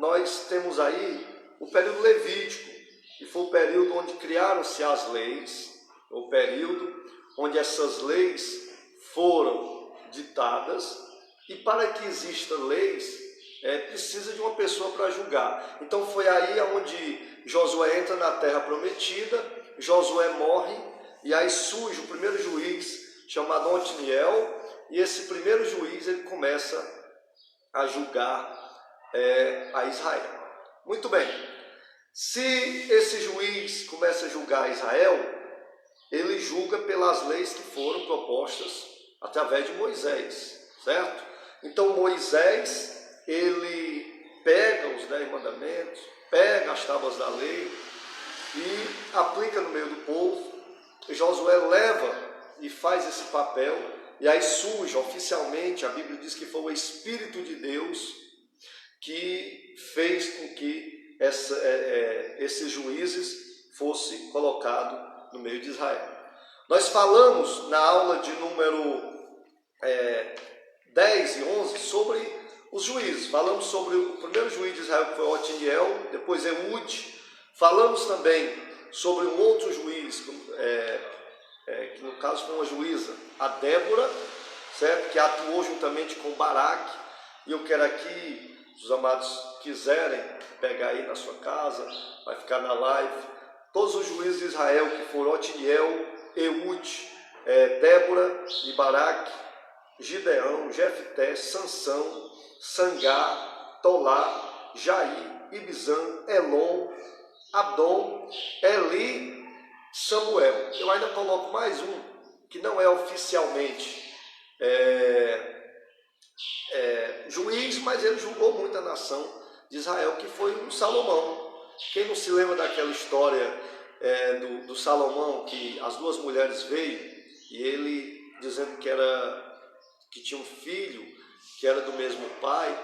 nós temos aí o período levítico, que foi o período onde criaram-se as leis, o período onde essas leis foram ditadas, e para que existam leis, precisa de uma pessoa para julgar. Então foi aí onde Josué entra na terra prometida, Josué morre, e aí surge o primeiro juiz, chamado Otiniel, e esse primeiro juiz ele começa a julgar a Israel. Muito bem, se esse juiz começa a julgar Israel, ele julga pelas leis que foram propostas através de Moisés, certo? Então Moisés, ele pega os 10 mandamentos, pega as tábuas da lei e aplica no meio do povo. Josué leva e faz esse papel, e aí surge oficialmente, a Bíblia diz que foi o Espírito de Deus que fez com que esses juízes fossem colocados no meio de Israel. Nós falamos na aula de número 10 e 11 sobre os juízes. Falamos sobre o primeiro juiz de Israel, que foi Otiniel, depois Eude. Falamos também sobre um outro juiz, que no caso foi uma juíza, a Débora, certo? Que atuou juntamente com Baraque. E eu quero aqui, se os amados quiserem pegar aí na sua casa, vai ficar na live, todos os juízes de Israel que foram Otiniel, Eude, Débora e Baraque, Gideão, Jefté, Sansão, Sangá, Tolá, Jair, Ibizã, Elon, Adom, Eli, Samuel. Eu ainda coloco mais um, que não é oficialmente juiz, mas ele julgou muito a nação de Israel, que foi o Salomão. Quem não se lembra daquela história do Salomão, que as duas mulheres veio, e ele dizendo que tinha um filho, que era do mesmo pai,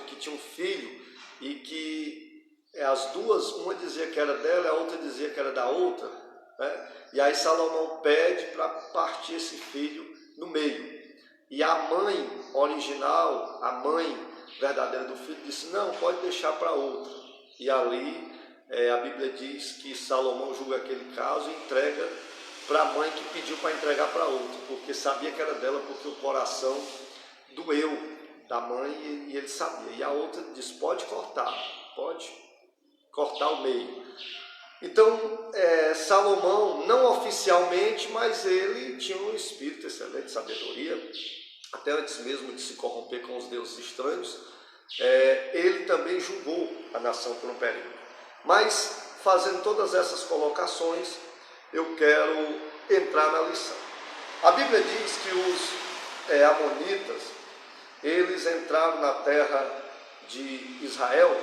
que tinha um filho, e que as duas, uma dizia que era dela, a outra dizia que era da outra, né? E aí Salomão pede para partir esse filho no meio. E a mãe original, a mãe verdadeira do filho, disse, não, pode deixar para outra. E ali a Bíblia diz que Salomão julga aquele caso e entrega para a mãe que pediu para entregar para outra, porque sabia que era dela, porque o coração doeu da mãe e ele sabia. E a outra disse, pode cortar o meio. Então, Salomão, não oficialmente, mas ele tinha um espírito excelente, sabedoria, até antes mesmo de se corromper com os deuses estranhos, ele também julgou a nação por um período. Mas, fazendo todas essas colocações, eu quero entrar na lição. A Bíblia diz que os amonitas, eles entraram na terra de Israel,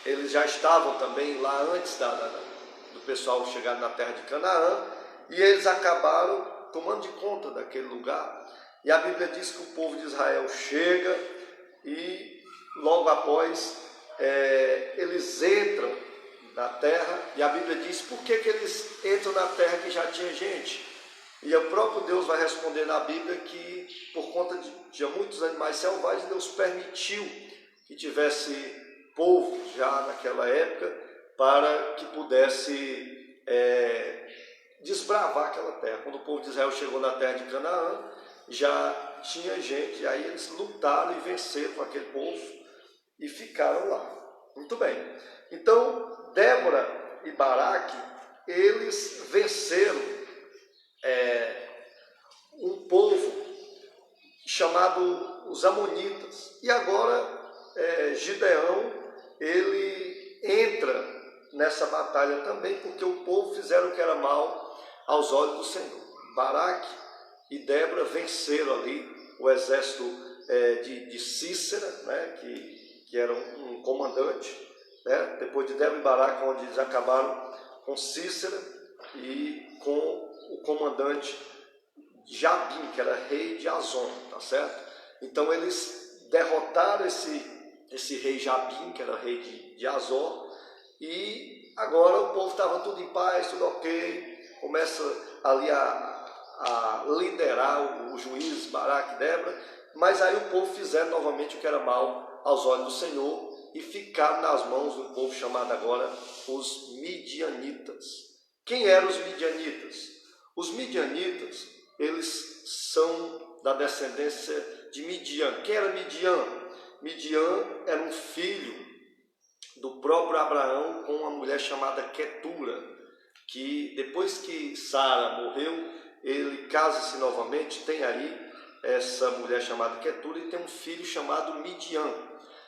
eles já estavam também lá antes do pessoal chegar na terra de Canaã, e eles acabaram tomando de conta daquele lugar. E a Bíblia diz que o povo de Israel chega e logo após eles entram na terra, e a Bíblia diz por que eles entram na terra que já tinha gente. E o próprio Deus vai responder na Bíblia que por conta de muitos animais selvagens, Deus permitiu que tivesse povo já naquela época para que pudesse desbravar aquela terra. Quando o povo de Israel chegou na terra de Canaã, já tinha gente, e aí eles lutaram e venceram com aquele povo e ficaram lá. Muito bem. Então, Débora e Baraque, eles venceram um povo chamado os Amonitas. E agora, Gideão, ele entra nessa batalha também, porque o povo fizeram o que era mal aos olhos do Senhor. Baraque e Débora venceram ali o exército de Sísera, né, que era um comandante, né, depois de Débora e Baraque, onde eles acabaram com Sísera e com o comandante Jabim, que era rei de Azon, tá certo? Então eles derrotaram esse rei Jabim, que era rei de Azor, e agora o povo estava tudo em paz, tudo ok, começa ali a liderar os juízes Baraque e Débora, mas aí o povo fizeram novamente o que era mal aos olhos do Senhor, e ficaram nas mãos do povo chamado agora os midianitas. Quem eram os midianitas? Os midianitas, eles são da descendência de Midian. Quem era Midian? Midian era um filho do próprio Abraão com uma mulher chamada Quetura, que depois que Sara morreu, ele casa-se novamente, tem aí essa mulher chamada Quetura e tem um filho chamado Midian.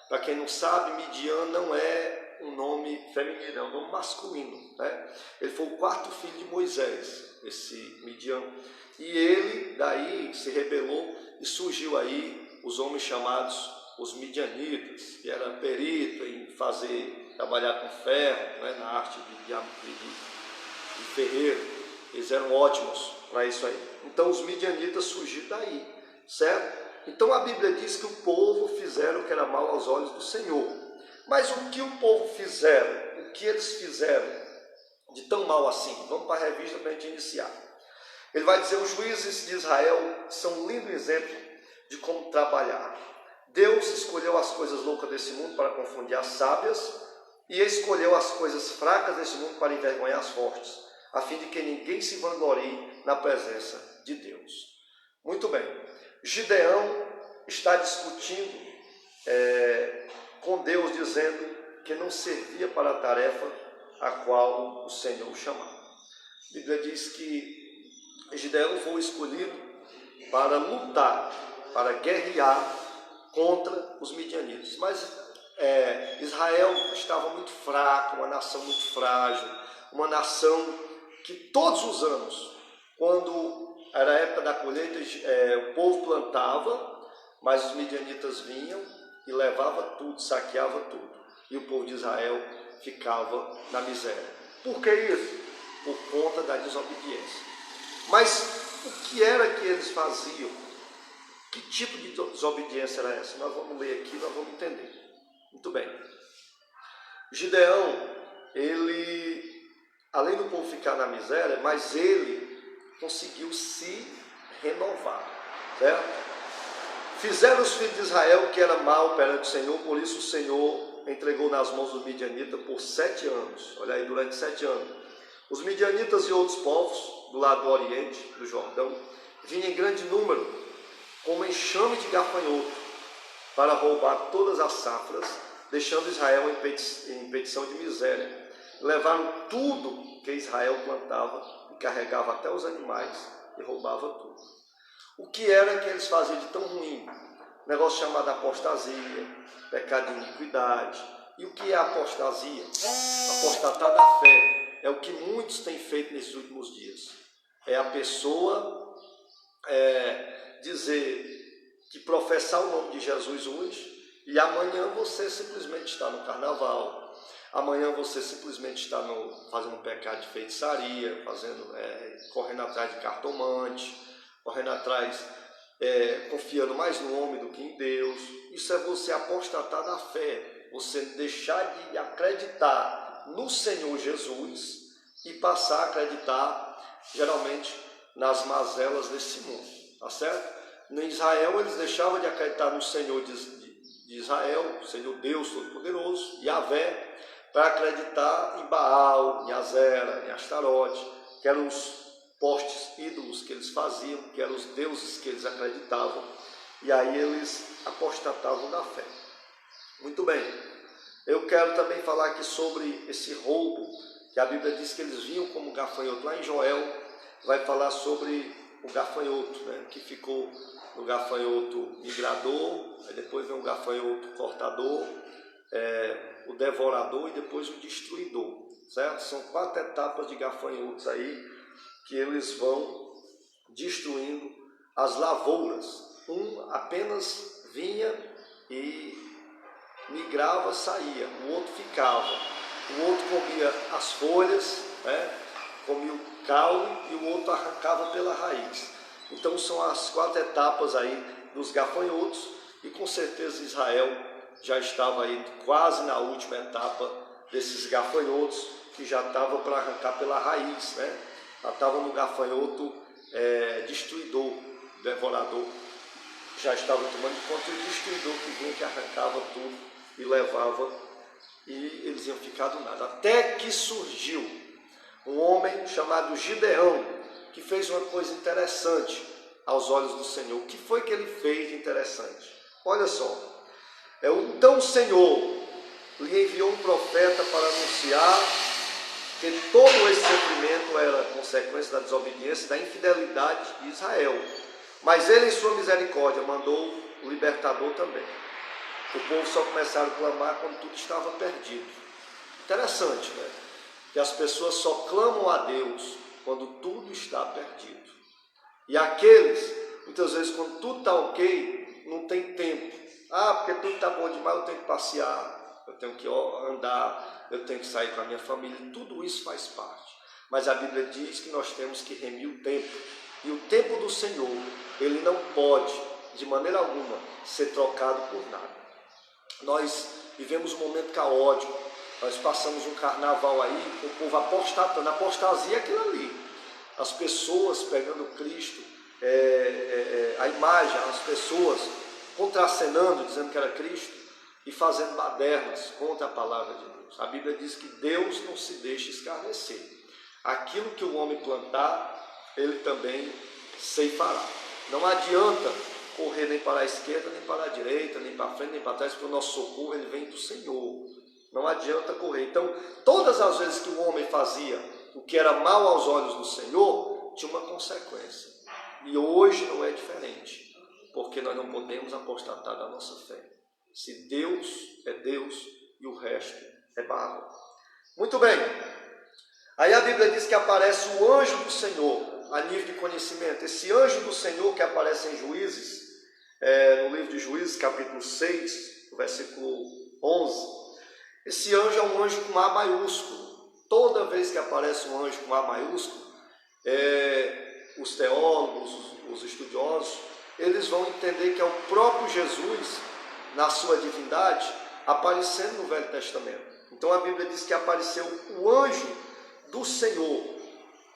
Para quem não sabe, Midian não é um nome feminino, é um nome masculino, né? Ele foi o quarto filho de Moisés, esse Midian. E ele daí se rebelou e surgiu aí os homens chamados os midianitas, que era perito em trabalhar com ferro, né, na arte de ferreiro. Eles eram ótimos para isso aí. Então os midianitas surgiram daí, certo? Então a Bíblia diz que o povo fizeram o que era mal aos olhos do Senhor. Mas o que o povo fizeram? O que eles fizeram de tão mal assim? Vamos para a revista para a gente iniciar. Ele vai dizer: os juízes de Israel são um lindo exemplo de como trabalhar. Deus escolheu as coisas loucas desse mundo para confundir as sábias e escolheu as coisas fracas desse mundo para envergonhar as fortes, a fim de que ninguém se vanglorie na presença de Deus. Muito bem. Gideão está discutindo com Deus, dizendo que não servia para a tarefa a qual o Senhor o chamava. A Bíblia diz que Gideão foi escolhido para lutar, para guerrear contra os midianitas. Mas Israel estava muito fraco, uma nação muito frágil, uma nação que todos os anos, quando era a época da colheita, o povo plantava, mas os midianitas vinham e levavam tudo, saqueavam tudo. E o povo de Israel ficava na miséria. Por que isso? Por conta da desobediência. Mas o que era que eles faziam? Que tipo de desobediência era essa? Nós vamos ler aqui, nós vamos entender. Muito bem. Gideão, ele, além do povo ficar na miséria, mas ele conseguiu se renovar, certo? Fizeram os filhos de Israel o que era mal perante o Senhor, por isso o Senhor entregou nas mãos dos midianitas por 7 anos. Olha aí, durante 7 anos. Os midianitas e outros povos do lado do oriente, do Jordão, vinham em grande número, como enxame de gafanhoto, para roubar todas as safras, deixando Israel em petição de miséria. Levaram tudo que Israel plantava e carregava até os animais e roubava tudo. O que era que eles faziam de tão ruim? Um negócio chamado apostasia, pecado de iniquidade. E o que é apostasia? Apostatar da fé. É o que muitos têm feito nesses últimos dias. É a pessoa dizer que professar o nome de Jesus hoje e amanhã você simplesmente está no carnaval, amanhã você simplesmente está fazendo um pecado de feitiçaria, correndo atrás de cartomante, correndo atrás, confiando mais no homem do que em Deus. Isso é você apostatar da fé, você deixar de acreditar no Senhor Jesus e passar a acreditar geralmente nas mazelas desse mundo, tá certo? No Israel eles deixavam de acreditar no Senhor de Israel, o Senhor Deus Todo-Poderoso, Yahvé, para acreditar em Baal, em Azera, em Astarote, que eram os postes ídolos que eles faziam, que eram os deuses que eles acreditavam, e aí eles apostatavam da fé. Muito bem, eu quero também falar aqui sobre esse roubo, que a Bíblia diz que eles vinham como gafanhoto. Lá em Joel vai falar sobre o gafanhoto, né, que ficou no gafanhoto migrador, aí depois vem o gafanhoto cortador, o devorador e depois o destruidor, certo? São 4 etapas de gafanhotos aí que eles vão destruindo as lavouras. Um apenas vinha e migrava, saía, o outro ficava, o outro comia as folhas, né? Comia o caule e o outro arrancava pela raiz. Então são as 4 etapas aí dos gafanhotos e com certeza Israel já estava aí quase na última etapa desses gafanhotos, que já estava para arrancar pela raiz, né? Já estava no gafanhoto destruidor, devorador, já estava tomando conta do destruidor que vinha, que arrancava tudo e levava, e eles iam ficar do nada. Até que surgiu um homem chamado Gideão, que fez uma coisa interessante aos olhos do Senhor. O que foi que ele fez de interessante? Olha só, então o Senhor lhe enviou um profeta para anunciar que todo esse sofrimento era consequência da desobediência e da infidelidade de Israel. Mas ele, em sua misericórdia, mandou o libertador também. O povo só começaram a clamar quando tudo estava perdido. Interessante, né? Que as pessoas só clamam a Deus quando tudo está perdido. E aqueles, muitas vezes, quando tudo está ok, não tem tempo. Porque tudo está bom demais, eu tenho que passear, eu tenho que andar, eu tenho que sair com a minha família. Tudo isso faz parte. Mas a Bíblia diz que nós temos que remir o tempo. E o tempo do Senhor, ele não pode, de maneira alguma, ser trocado por nada. Nós vivemos um momento caótico. Nós passamos um carnaval aí, com o povo apostatando. Apostasia é aquilo ali. As pessoas pegando Cristo, a imagem, as pessoas contracenando, dizendo que era Cristo, e fazendo badernas contra a palavra de Deus. A Bíblia diz que Deus não se deixa escarnecer. Aquilo que o homem plantar, ele também ceifará. Não adianta correr nem para a esquerda, nem para a direita, nem para frente, nem para trás, porque o nosso socorro ele vem do Senhor. Não adianta correr. Então, todas as vezes que o homem fazia o que era mal aos olhos do Senhor, tinha uma consequência. E hoje não é diferente, porque nós não podemos apostatar da nossa fé. Se Deus é Deus e o resto é barro. Muito bem. Aí a Bíblia diz que aparece o anjo do Senhor, a nível de conhecimento. Esse anjo do Senhor que aparece em Juízes, no livro de Juízes, capítulo 6, versículo 11. Esse anjo é um anjo com A maiúsculo. Toda vez que aparece um anjo com A maiúsculo, os teólogos, os estudiosos, eles vão entender que é o próprio Jesus, na sua divindade, aparecendo no Velho Testamento. Então a Bíblia diz que apareceu o anjo do Senhor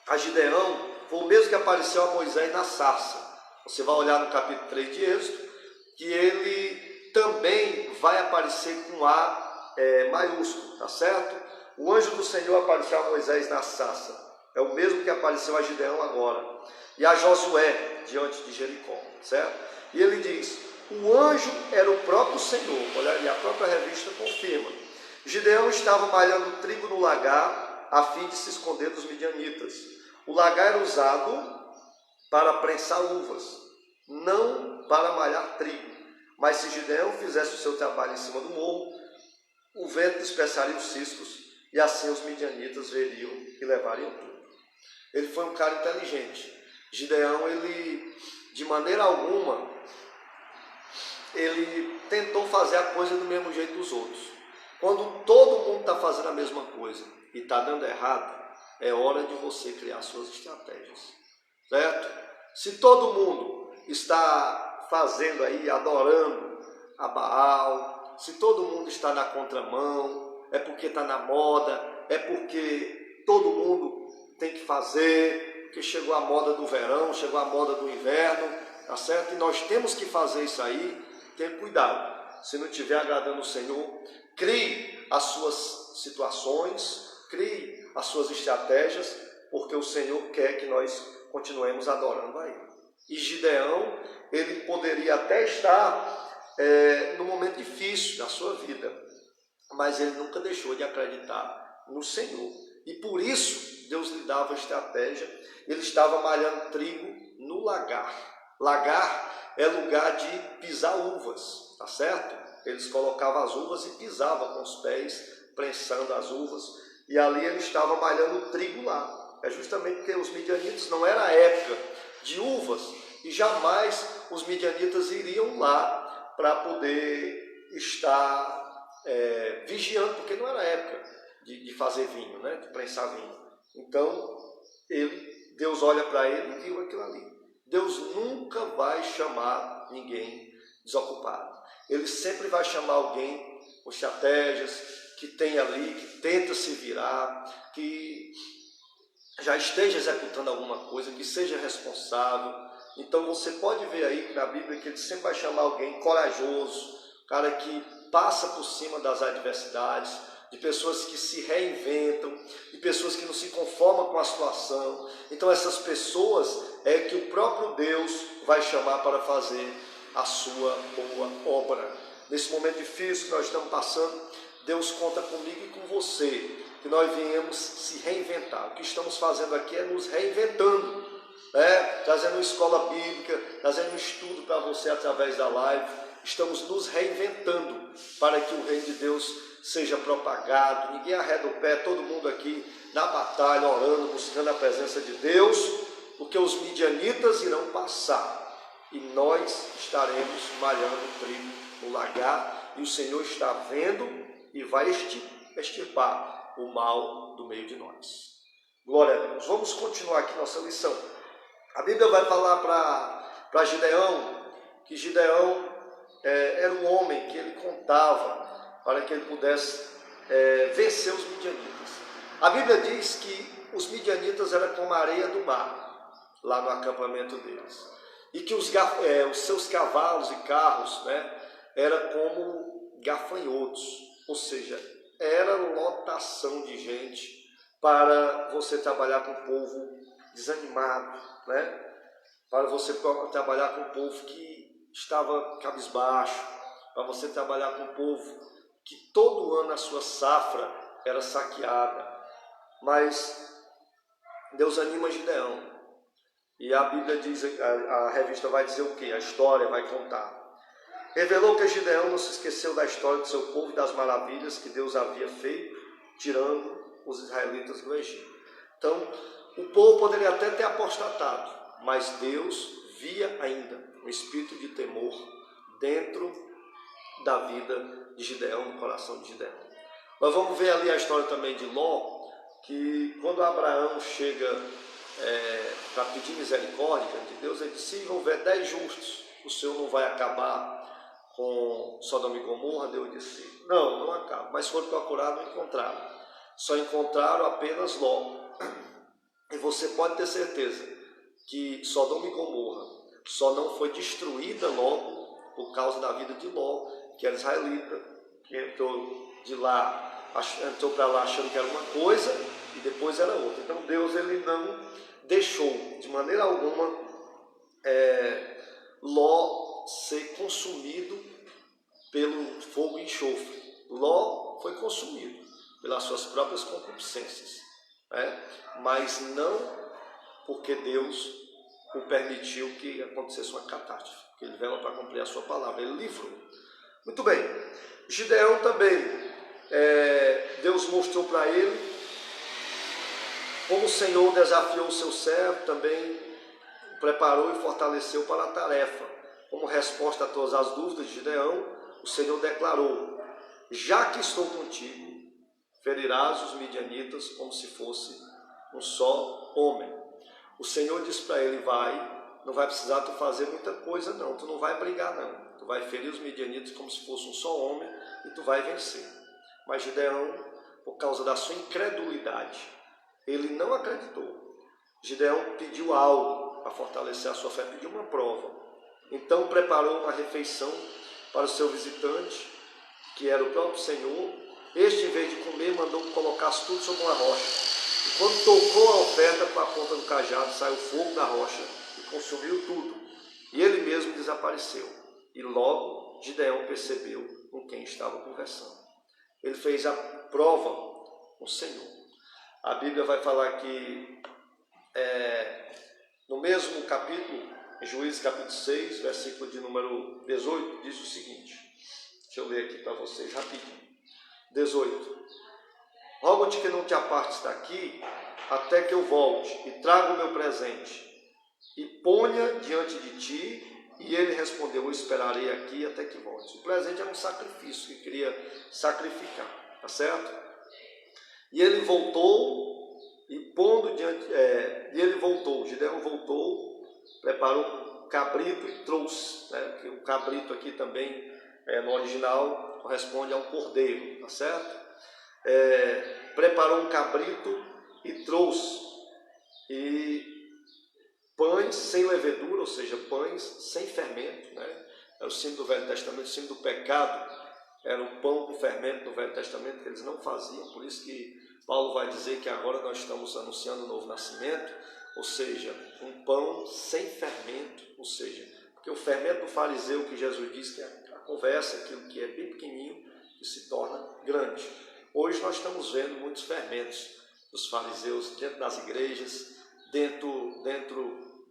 a Gideão, foi o mesmo que apareceu a Moisés na sarça. Você vai olhar no capítulo 3 de Êxodo, que ele também vai aparecer com A maiúsculo, tá certo? O anjo do Senhor apareceu a Moisés na sarça, é o mesmo que apareceu a Gideão agora, e a Josué diante de Jericó, certo? E ele diz, o anjo era o próprio Senhor, olha, e a própria revista confirma. Gideão estava malhando trigo no lagar, a fim de se esconder dos midianitas. O lagar era usado para prensar uvas, não para malhar trigo. Mas se Gideão fizesse o seu trabalho em cima do morro, o vento dispersaria os ciscos, e assim os midianitas veriam e levariam tudo. Ele foi um cara inteligente. Gideão, ele, de maneira alguma, ele tentou fazer a coisa do mesmo jeito dos outros. Quando todo mundo está fazendo a mesma coisa e está dando errado, é hora de você criar suas estratégias, certo? Se todo mundo está fazendo aí, adorando a Baal, se todo mundo está na contramão, é porque está na moda, é porque todo mundo tem que fazer, porque chegou a moda do verão, chegou a moda do inverno, tá certo? E nós temos que fazer isso aí, ter cuidado. Se não estiver agradando o Senhor, crie as suas situações, crie as suas estratégias, porque o Senhor quer que nós continuemos adorando a Ele. E Gideão, ele poderia até estar num momento difícil da sua vida, mas ele nunca deixou de acreditar no Senhor. E por isso, Deus lhe dava estratégia. Ele estava malhando trigo no lagar. Lagar é lugar de pisar uvas, tá certo? Eles colocavam as uvas e pisavam com os pés, prensando as uvas. E ali ele estava malhando trigo lá. É justamente porque os midianitas não era a época de uvas, e jamais os midianitas iriam lá para poder estar vigiando, porque não era época de fazer vinho, né? De prensar vinho. Então, Deus olha para ele e viu aquilo ali. Deus nunca vai chamar ninguém desocupado. Ele sempre vai chamar alguém com estratégias, que tem ali, que tenta se virar, que já esteja executando alguma coisa, que seja responsável. Então você pode ver aí na Bíblia que ele sempre vai chamar alguém corajoso, cara que passa por cima das adversidades, de pessoas que se reinventam, de pessoas que não se conformam com a situação. Então essas pessoas é que o próprio Deus vai chamar para fazer a sua boa obra. Nesse momento difícil que nós estamos passando, Deus conta comigo e com você, que nós viemos se reinventar. O que estamos fazendo aqui é nos reinventando, trazendo uma escola bíblica, trazendo um estudo para você através da live. Estamos nos reinventando para que o reino de Deus seja propagado. Ninguém arreda o pé, todo mundo aqui na batalha, orando, buscando a presença de Deus, porque os midianitas irão passar e nós estaremos malhando o trigo no lagar, e o Senhor está vendo e vai extirpar o mal do meio de nós. Glória a Deus. Vamos continuar aqui nossa lição. A Bíblia vai falar para Gideão, que Gideão era um homem que ele contava para que ele pudesse vencer os midianitas. A Bíblia diz que os midianitas eram como a areia do mar, lá no acampamento deles. E que os seus cavalos e carros, era como gafanhotos, ou seja, era lotação de gente para você trabalhar com um povo desanimado, para você trabalhar com um povo que estava cabisbaixo, para você trabalhar com um povo que todo ano a sua safra era saqueada. Mas Deus anima Gideão. E a Bíblia diz, a revista vai dizer o quê? A história vai contar. Revelou que Gideão não se esqueceu da história do seu povo e das maravilhas que Deus havia feito, tirando os israelitas do Egito. Então, o povo poderia até ter apostatado, mas Deus via ainda um espírito de temor dentro da vida de Gideão, no coração de Gideão. Nós vamos ver ali a história também de Ló, que quando Abraão chega para pedir misericórdia de Deus, ele disse: se houver 10 justos, o Senhor não vai acabar com Sodoma e Gomorra? Deus disse: não acaba. Mas foram procurar, não encontraram. Só encontraram apenas Ló. E você pode ter certeza que Sodoma e Gomorra só não foi destruída logo por causa da vida de Ló, que era israelita, que entrou para lá achando que era uma coisa e depois era outra. Então Deus ele não deixou de maneira alguma Ló ser consumido pelo fogo e enxofre. Ló foi consumido pelas suas próprias concupiscências, mas não porque Deus o permitiu que acontecesse uma catástrofe, porque ele veio para cumprir a sua palavra, ele livrou. Muito bem, Gideão também, Deus mostrou para ele como o Senhor desafiou o seu servo, também o preparou e fortaleceu para a tarefa. Como resposta a todas as dúvidas de Gideão, o Senhor declarou: já que estou contigo, ferirás os midianitas como se fosse um só homem. O Senhor disse para ele: não vai precisar tu fazer muita coisa não, tu não vai brigar não, tu vai ferir os midianitas como se fosse um só homem e tu vai vencer. Mas Gideão, por causa da sua incredulidade, ele não acreditou. Gideão pediu algo para fortalecer a sua fé, pediu uma prova. Então preparou uma refeição para o seu visitante, que era o próprio Senhor. Este, em vez de comer, mandou que colocasse tudo sobre uma rocha. E quando tocou a oferta com a ponta do cajado, saiu fogo da rocha e consumiu tudo. E ele mesmo desapareceu. E logo Gideão percebeu com quem estava conversando. Ele fez a prova com o Senhor. A Bíblia vai falar que no mesmo capítulo, em Juízes capítulo 6, versículo de número 18, diz o seguinte. Deixa eu ler aqui para vocês rapidinho. 18. Rogo-te que não te apartes daqui, até que eu volte e traga o meu presente, e ponha diante de ti. E ele respondeu: eu esperarei aqui até que volte. O presente era um sacrifício, que queria sacrificar, tá certo? E ele voltou, e pondo diante, Gideão voltou, preparou um cabrito e trouxe, que o cabrito aqui também, no original, corresponde a um cordeiro, tá certo? Preparou um cabrito e trouxe, e pães sem levedura, ou seja, pães sem fermento, é o símbolo do Velho Testamento, o símbolo do pecado, era o pão com fermento no Velho Testamento, que eles não faziam, por isso que Paulo vai dizer que agora nós estamos anunciando o novo nascimento, ou seja, um pão sem fermento, ou seja, porque o fermento do fariseu que Jesus diz que é a conversa, aquilo que é bem pequenininho, que se torna grande. Hoje nós estamos vendo muitos fermentos dos fariseus dentro das igrejas, dentro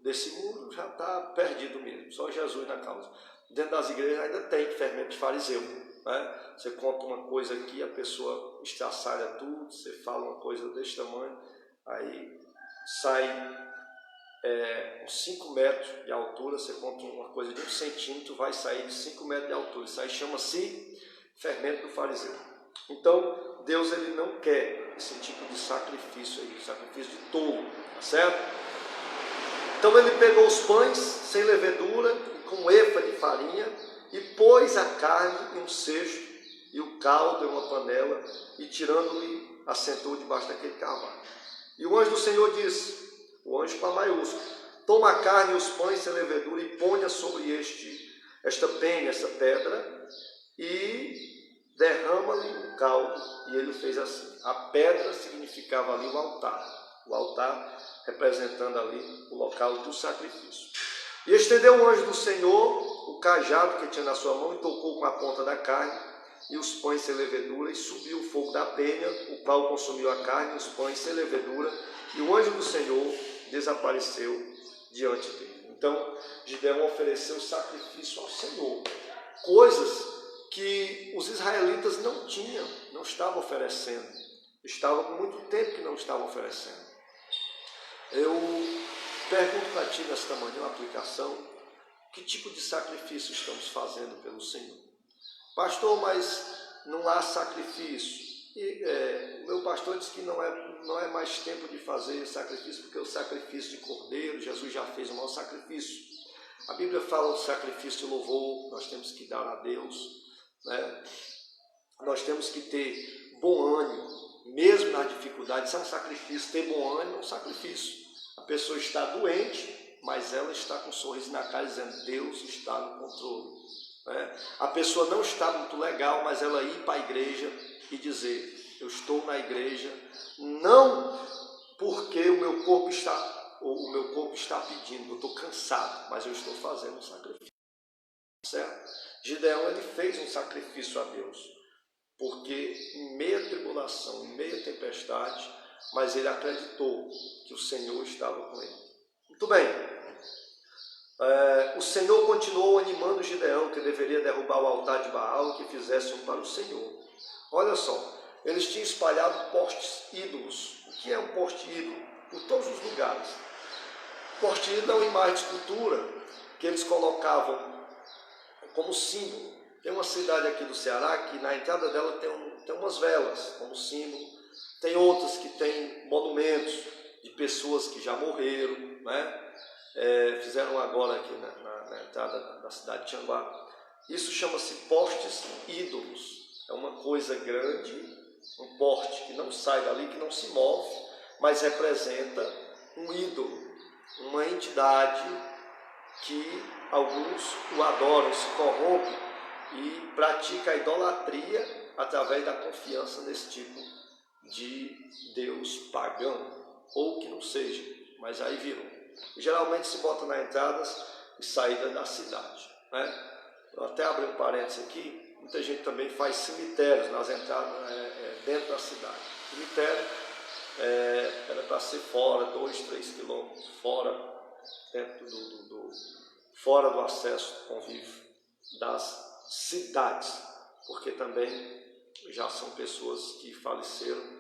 desse mundo já está perdido mesmo, só Jesus na causa. Dentro das igrejas ainda tem fermento de fariseu, né? Você conta uma coisa aqui, a pessoa estraçalha tudo, você fala uma coisa desse tamanho, aí sai uns 5 metros de altura, você conta uma coisa de 1 centímetro, vai sair de 5 metros de altura. Isso aí chama-se fermento do fariseu. Então, Deus ele não quer esse tipo de sacrifício aí, sacrifício de tolo, tá certo? Então ele pegou os pães sem levedura, com efa de farinha, e pôs a carne em um cesto, e o caldo em uma panela, e tirando-lhe, assentou debaixo daquele carvalho. E o anjo do Senhor disse, o anjo com a maiúscula, toma a carne e os pães sem levedura e ponha sobre esta penha, essa pedra, e derrama-lhe um caldo. E ele fez assim. A pedra significava ali o altar representando ali o local do sacrifício. E estendeu o anjo do Senhor o cajado que tinha na sua mão e tocou com a ponta da carne e os pães sem levedura, e subiu o fogo da penha, o qual consumiu a carne e os pães sem levedura, e o anjo do Senhor desapareceu diante dele. Então, Gideão ofereceu sacrifício ao Senhor, coisas que os israelitas não tinham, não estavam oferecendo, estavam com muito tempo que não estavam oferecendo. Eu pergunto para ti nesta manhã, uma aplicação, que tipo de sacrifício estamos fazendo pelo Senhor? Pastor, mas não há sacrifício. E o meu pastor diz que não é mais tempo de fazer sacrifício, porque o sacrifício de cordeiro, Jesus já fez o maior sacrifício. A Bíblia fala do sacrifício de louvor, nós temos que dar a Deus, né? Nós temos que ter bom ânimo, mesmo na dificuldade. Isso é um sacrifício, ter bom ânimo é um sacrifício. A pessoa está doente, mas ela está com um sorriso na cara dizendo, Deus está no controle. A pessoa não está muito legal, mas ela ir para a igreja e dizer, eu estou na igreja, não porque o meu corpo está pedindo, eu estou cansado, mas eu estou fazendo um sacrifício. Certo? Gideão ele fez um sacrifício a Deus, porque em meio à tribulação, em meio à tempestade, mas ele acreditou que o Senhor estava com ele. Muito bem. O Senhor continuou animando Gideão que deveria derrubar o altar de Baal e que fizesse um para o Senhor. Olha só, eles tinham espalhado postes ídolos. O que é um poste ídolo? Por todos os lugares. Poste ídolo é uma imagem de escultura que eles colocavam como símbolo. Tem uma cidade aqui do Ceará que na entrada dela tem umas velas como símbolo. Tem outras que tem monumentos de pessoas que já morreram, né? Fizeram agora aqui na entrada da cidade de Tianguá. Isso chama-se postes ídolos. É uma coisa grande, um poste que não sai dali, que não se move, mas representa um ídolo, uma entidade que alguns o adoram, se corrompem e praticam a idolatria através da confiança nesse tipo de Deus pagão, ou que não seja, mas aí viram. Geralmente se bota na entrada e saída da cidade, né? Eu até abri um parênteses aqui, muita gente também faz cemitérios nas entradas dentro da cidade. Cemitério era para ser fora, 2, 3 quilômetros fora, dentro fora do acesso, convívio das cidades, porque também já são pessoas que faleceram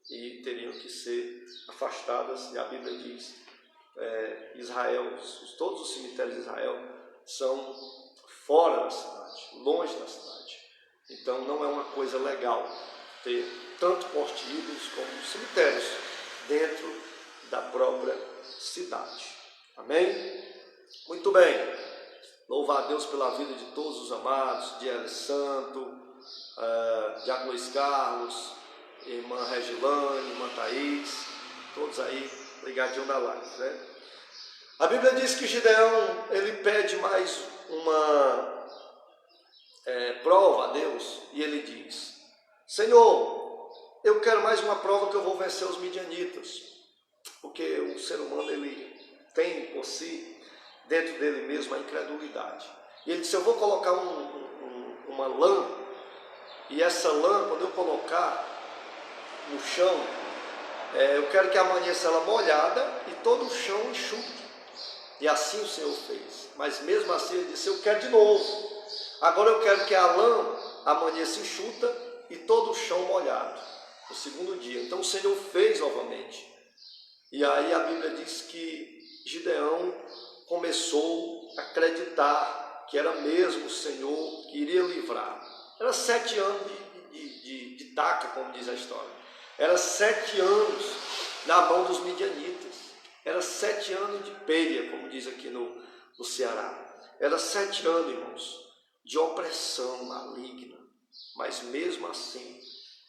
e teriam que ser afastadas, e a Bíblia diz, Israel, todos os cemitérios de Israel são fora da cidade, longe da cidade. Então não é uma coisa legal ter tanto poste ídolos como cemitérios dentro da própria cidade. Amém? Muito bem. Louvar a Deus pela vida de todos os amados, de Eli Santo, Diácono Luiz Carlos, irmã Regilane, irmã Thaís, todos aí ligadinho na live, né? A Bíblia diz que Gideão, ele pede mais prova a Deus e ele diz: Senhor, eu quero mais uma prova que eu vou vencer os midianitas, porque o ser humano ele tem por si, dentro dele mesmo, a incredulidade. E ele disse: eu vou colocar uma lã, e essa lã, quando eu colocar no chão, eu quero que amanheça ela molhada e todo o chão enxuto. E assim o Senhor fez. Mas mesmo assim ele disse: eu quero de novo. Agora eu quero que a lã amanheça enxuta e todo o chão molhado. No segundo dia. Então o Senhor fez novamente. E aí a Bíblia diz que Gideão começou a acreditar que era mesmo o Senhor que iria livrar. Era 7 anos de taca, como diz a história. Era 7 anos na mão dos midianitas. Era 7 anos de peia, como diz aqui no Ceará. Era 7 anos, irmãos, de opressão maligna. Mas mesmo assim,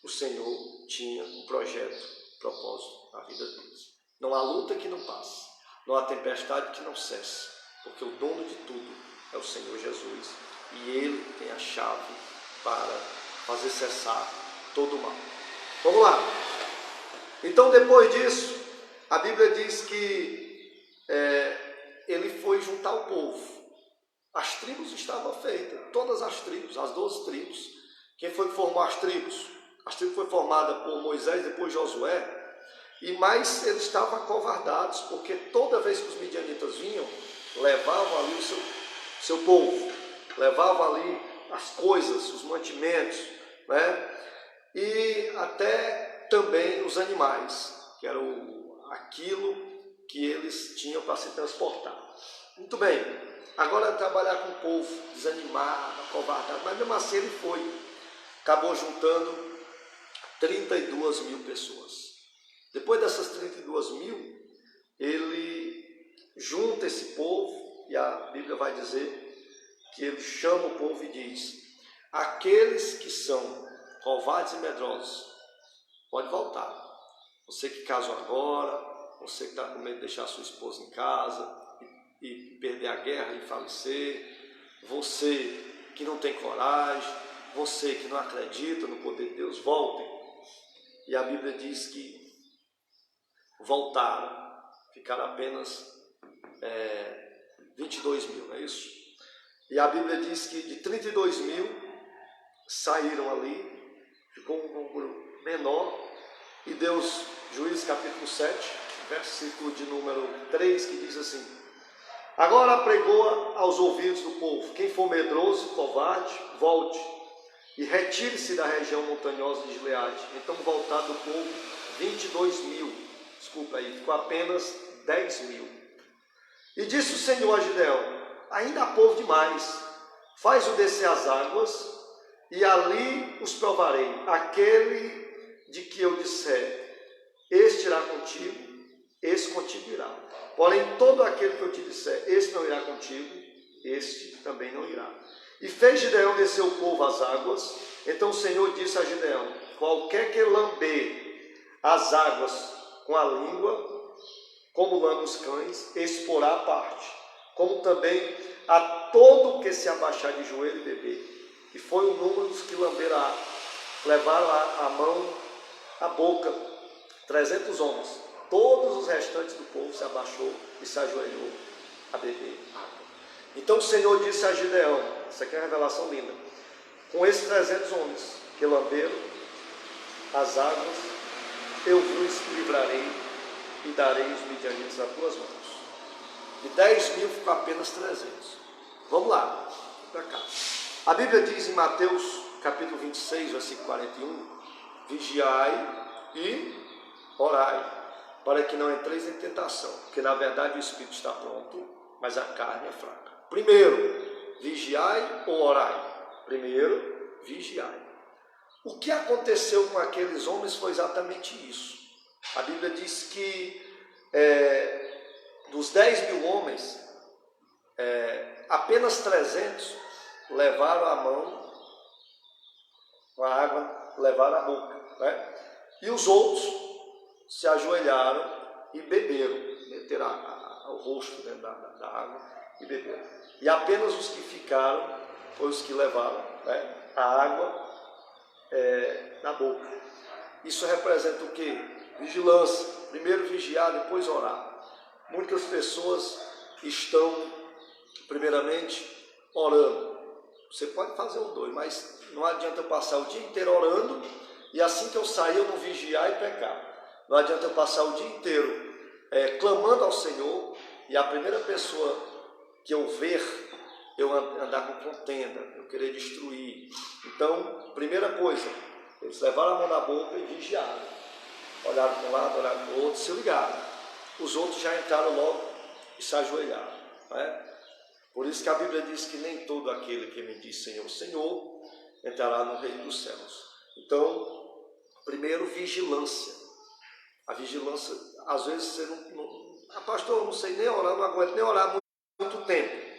o Senhor tinha um projeto, propósito na vida deles. Não há luta que não passe, não há tempestade que não cesse, porque o dono de tudo é o Senhor Jesus. E Ele tem a chave para fazer cessar todo o mal. Vamos lá. Então, depois disso, a Bíblia diz que ele foi juntar o povo. As tribos estavam feitas, todas as tribos, as 12 tribos. Quem foi que formou as tribos? As tribos foram formadas por Moisés, depois Josué. E mais eles estavam acovardados, porque toda vez que os midianitas vinham, levavam ali o seu povo, levavam ali as coisas, os mantimentos, né? E até também os animais, que era aquilo que eles tinham para se transportar. Muito bem, agora trabalhar com o povo desanimado, acovardado, mas mesmo assim ele foi, acabou juntando 32 mil pessoas. Depois dessas 32 mil, ele junta esse povo, e a Bíblia vai dizer que ele chama o povo e diz: aqueles que são covardes e medrosos, pode voltar. Você que casou agora, você que está com medo de deixar sua esposa em casa e perder a guerra e falecer, você que não tem coragem, você que não acredita no poder de Deus, voltem. E a Bíblia diz que voltaram, ficaram apenas 22 mil, não é isso? E a Bíblia diz que de 32 mil saíram ali, ficou um número menor, e Deus, Juízes capítulo 7, versículo de número 3, que diz assim: agora pregou aos ouvidos do povo: quem for medroso e covarde, volte, e retire-se da região montanhosa de Gileade. Então voltaram do povo 22 mil, desculpa aí, ficou apenas 10 mil. E disse o Senhor a Gideão: ainda há povo demais, faz-o descer as águas, e ali os provarei. Aquele de que eu disser, este irá contigo, esse contigo irá. Porém, todo aquele que eu te disser, este não irá contigo, este também não irá. E fez Gideão descer o povo às águas. Então o Senhor disse a Gideão: qualquer que lamber as águas com a língua, como lambe os cães, esse porá a parte, como também a todo que se abaixar de joelho e beber. E foi o número dos que lamberam, levaram a mão à boca, 300 homens. Todos os restantes do povo se abaixou e se ajoelhou a beber água. Então o Senhor disse a Gideão, essa aqui é uma revelação linda: com esses 300 homens que lamberam as águas, eu vos livrarei e darei os midianitas nas tuas mãos. De 10 mil ficou apenas 300. Vamos lá, para cá. A Bíblia diz em Mateus capítulo 26, versículo 41, vigiai e orai, para que não entreis em tentação, porque na verdade o espírito está pronto, mas a carne é fraca. Primeiro, vigiai ou orai? Primeiro, vigiai. O que aconteceu com aqueles homens foi exatamente isso. A Bíblia diz que dos 10 mil homens, apenas 300 levaram a mão com a água, levaram a boca, né? E os outros se ajoelharam e beberam, meteram o rosto dentro da água e beberam. E apenas os que ficaram foi os que levaram, né, a água na boca. Isso representa o quê? Vigilância. Primeiro vigiar, depois orar. Muitas pessoas estão, primeiramente, orando. Você pode fazer os dois, mas não adianta eu passar o dia inteiro orando e assim que eu sair eu não vigiar e pecar. Não adianta eu passar o dia inteiro clamando ao Senhor e a primeira pessoa que eu ver, eu andar com contenda, eu querer destruir. Então, primeira coisa, eles levaram a mão na boca e vigiaram. Olharam para um lado, olharam para o outro, se ligaram. Os outros já entraram logo e se ajoelharam. Né? Por isso que a Bíblia diz que nem todo aquele que me diz Senhor, Senhor, entrará no reino dos céus. Então, primeiro, vigilância. A vigilância, às vezes você pastor, eu não sei nem orar, não aguento nem orar muito tempo.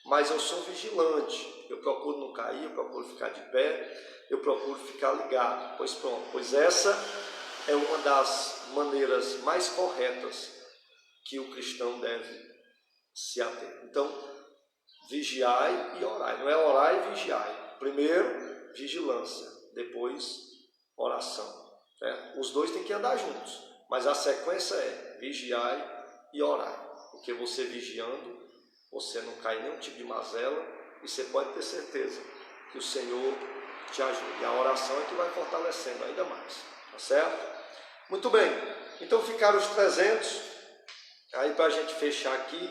Mas eu sou vigilante. Eu procuro não cair, eu procuro ficar de pé, eu procuro ficar ligado. Pois pronto, pois essa é uma das maneiras mais corretas que o cristão deve se ater. Então, vigiai e orai. Não é orar e vigiai. Primeiro, vigilância. Depois, oração. Né? Os dois têm que andar juntos. Mas a sequência é vigiai e orai. Porque você vigiando, você não cai em nenhum tipo de mazela. E você pode ter certeza que o Senhor te ajude. E a oração é que vai fortalecendo ainda mais. Tá certo? Muito bem. Então ficaram os 300. Aí para a gente fechar aqui,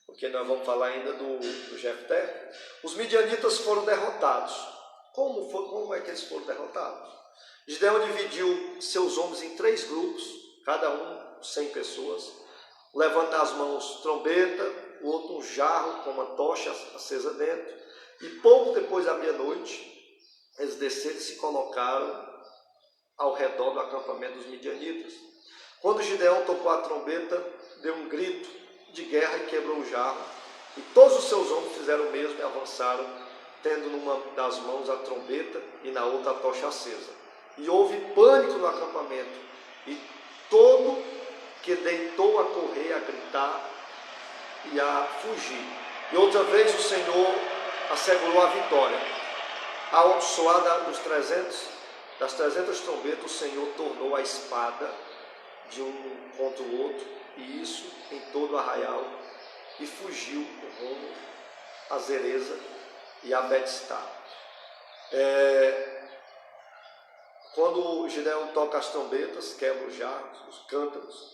porque nós vamos falar ainda do Jefté, os midianitas foram derrotados. Como é que eles foram derrotados? Gideão dividiu seus homens em 3 grupos, cada um 100 pessoas, levando nas mãos trombeta, o outro um jarro com uma tocha acesa dentro, e pouco depois da meia-noite, eles desceram e se colocaram ao redor do acampamento dos midianitas. Quando Gideão tocou a trombeta, deu um grito de guerra e quebrou o jarro. E todos os seus homens fizeram o mesmo e avançaram, tendo numa das mãos a trombeta e na outra a tocha acesa. E houve pânico no acampamento. E todo que deitou a correr, a gritar e a fugir. E outra vez o Senhor assegurou a vitória. Ao soar das 300 trombetas, o Senhor tornou a espada de um contra o outro, e isso em todo o arraial, e fugiu rumo a Zereza e a Betestá. Quando Gideão toca as trombetas, quebra os jarros, os cântaros,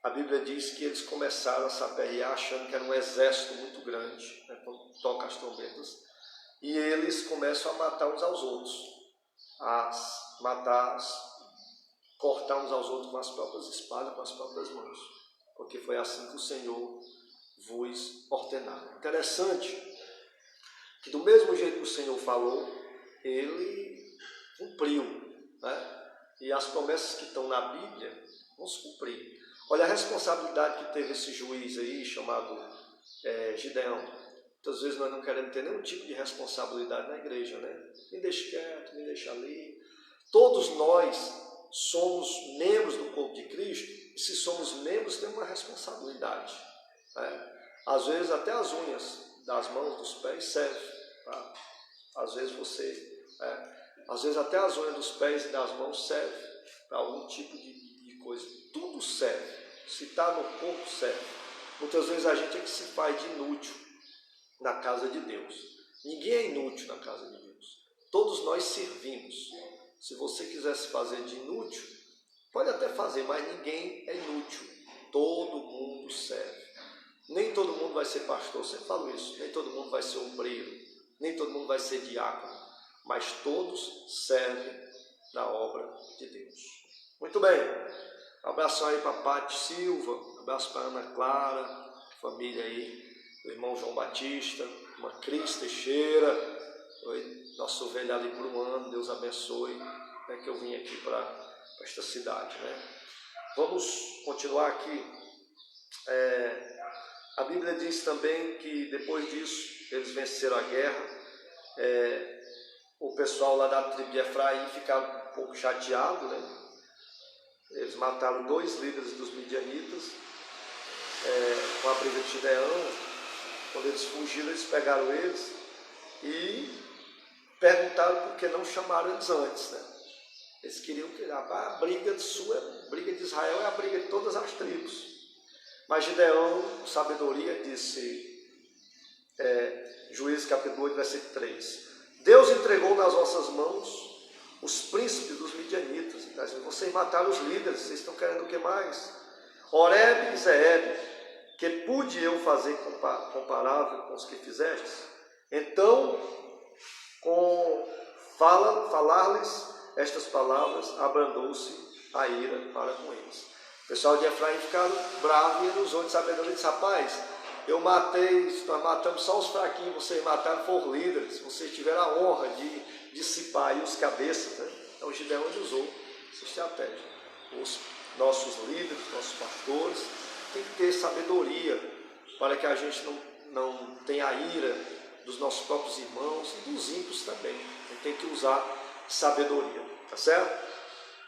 a Bíblia diz que eles começaram a sapear, achando que era um exército muito grande, né, quando toca as trombetas, e eles começam a matar uns aos outros, cortar uns aos outros com as próprias espadas, com as próprias mãos, porque foi assim que o Senhor vos ordenava. Interessante que do mesmo jeito que o Senhor falou, Ele cumpriu, né? E as promessas que estão na Bíblia vão se cumprir. Olha a responsabilidade que teve esse juiz aí, chamado Gideão. Muitas vezes nós não queremos ter nenhum tipo de responsabilidade na igreja, né? Me deixa quieto, me deixa ali. Todos nós somos membros do corpo de Cristo, e se somos membros, temos uma responsabilidade. Né? Às vezes até as unhas das mãos, dos pés servem. Tá? Às vezes até as unhas dos pés e das mãos servem para algum tipo de coisa. Tudo serve. Se está no corpo, serve. Muitas vezes a gente é que se faz de inútil na casa de Deus. Ninguém é inútil na casa de Deus. Todos nós servimos. Se você quiser se fazer de inútil, pode até fazer, mas ninguém é inútil. Todo mundo serve. Nem todo mundo vai ser pastor, eu sempre falo isso. Nem todo mundo vai ser obreiro. Nem todo mundo vai ser diácono. Mas todos servem na obra de Deus. Muito bem. Um abraço aí para a Paty Silva. Um abraço para a Ana Clara. Família aí. O irmão João Batista. Uma Cris Teixeira. Nossa ovelha ali Bruano. Deus abençoe. É que eu vim aqui para esta cidade, né? Vamos continuar aqui. A Bíblia diz também que depois disso eles venceram a guerra. O pessoal lá da tribo de Efraim ficaram um pouco chateado, né? Eles mataram 2 líderes dos midianitas com a briga de Gideão. Quando eles fugiram, eles pegaram eles e perguntaram por que não chamaram eles antes, né? Eles queriam que a briga de Israel é a briga de todas as tribos. Mas Gideão, com sabedoria, disse, Juízes capítulo 8, versículo 3, Deus entregou nas vossas mãos os príncipes dos midianitas. Então, vocês mataram os líderes, vocês estão querendo o que mais? Oreb e Zeeb, que pude eu fazer comparável com os que fizestes? Então, falar-lhes estas palavras, abrandou-se a ira para com eles. O pessoal de Efraim ficaram bravos e ele usou de sabedoria e disse, rapaz, nós matamos só os fraquinhos, vocês mataram por líderes, vocês tiveram a honra de dissipar aí os cabeças, né? Então Gideão usou essa estratégia. Os nossos líderes, nossos pastores, tem que ter sabedoria para que a gente não tenha a ira dos nossos próprios irmãos e dos ímpios também. A gente tem que usar sabedoria, tá certo?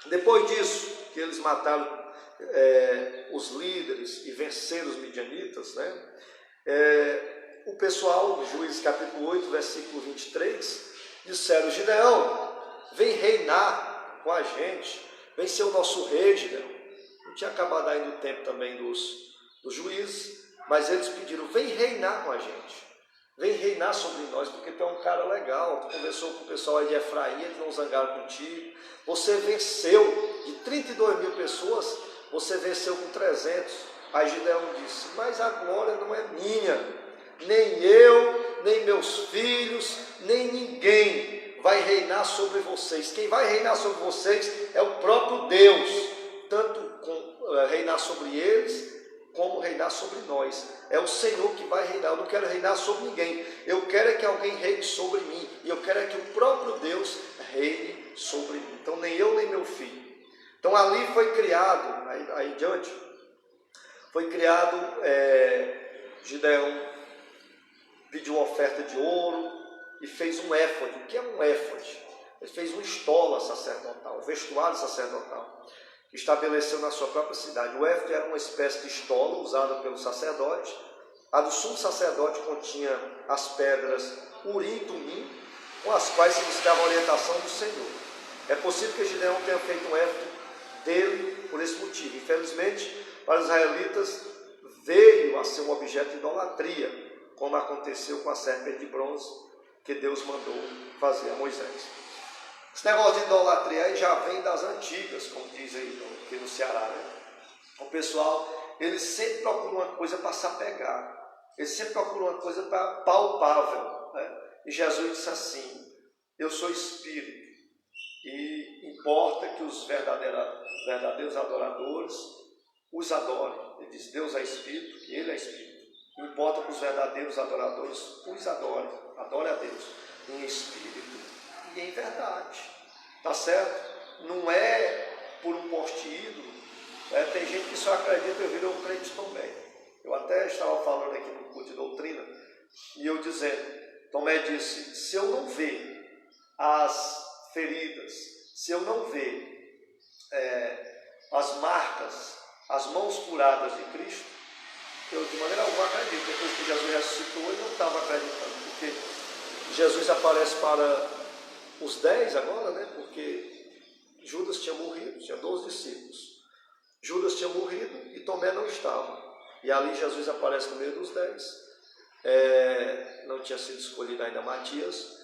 Depois disso, que eles mataram os líderes e venceram os midianitas, né? O pessoal do Juízes capítulo 8, versículo 23, disseram, Gideão, vem reinar com a gente, vem ser o nosso rei, Gideão. Não tinha acabado ainda o tempo também dos juízes, mas eles pediram, vem reinar com a gente, vem reinar sobre nós, porque tu é um cara legal, tu conversou com o pessoal aí de Efraim, eles não zangaram contigo, você venceu de 32 mil pessoas, você venceu com 300. Aí Gideão disse, mas a glória não é minha, nem eu, nem meus filhos, nem ninguém vai reinar sobre vocês. Quem vai reinar sobre vocês é o próprio Deus, tanto reinar sobre eles, como reinar sobre nós. É o Senhor que vai reinar, eu não quero reinar sobre ninguém, eu quero é que alguém reine sobre mim, e eu quero é que o próprio Deus reine sobre mim. Então nem eu, nem meu filho. Então ali foi criado, aí em diante, foi criado, Gideão pediu uma oferta de ouro e fez um éfode. O que é um éfode? Ele fez uma estola sacerdotal, um vestuário sacerdotal, que estabeleceu na sua própria cidade. O éfode era uma espécie de estola usada pelo sacerdote. A do sumo sacerdote continha as pedras Urim e Tumim, com as quais se buscava a orientação do Senhor. É possível que Gideão tenha feito um éfode dele por esse motivo. Infelizmente, para os israelitas, veio a ser um objeto de idolatria, como aconteceu com a serpente de bronze que Deus mandou fazer a Moisés. Esse negócio de idolatria aí já vem das antigas, como diz aí aqui no Ceará, né? O pessoal, eles sempre procuram uma coisa para se apegar, eles sempre procuram uma coisa palpável, né? E Jesus disse assim, eu sou espírito, e importa que os verdadeiros adoradores os adorem. Ele diz, Deus é espírito, que ele é espírito. Importa que os verdadeiros adoradores os adorem. Adore a Deus em espírito e em verdade. Tá certo? Não é por um poste ídolo. Tem gente que só acredita e vira um crente também. Eu até estava falando aqui no culto de doutrina, e eu dizendo, Tomé disse, se eu não ver as feridas, se eu não ver as marcas, as mãos curadas de Cristo, eu de maneira alguma acredito. Depois que Jesus ressuscitou, eu não estava acreditando, porque Jesus aparece para os 10 agora, né? Porque Judas tinha morrido, tinha 12 discípulos. Judas tinha morrido e Tomé não estava. E ali Jesus aparece no meio dos 10. Não tinha sido escolhido ainda Matias.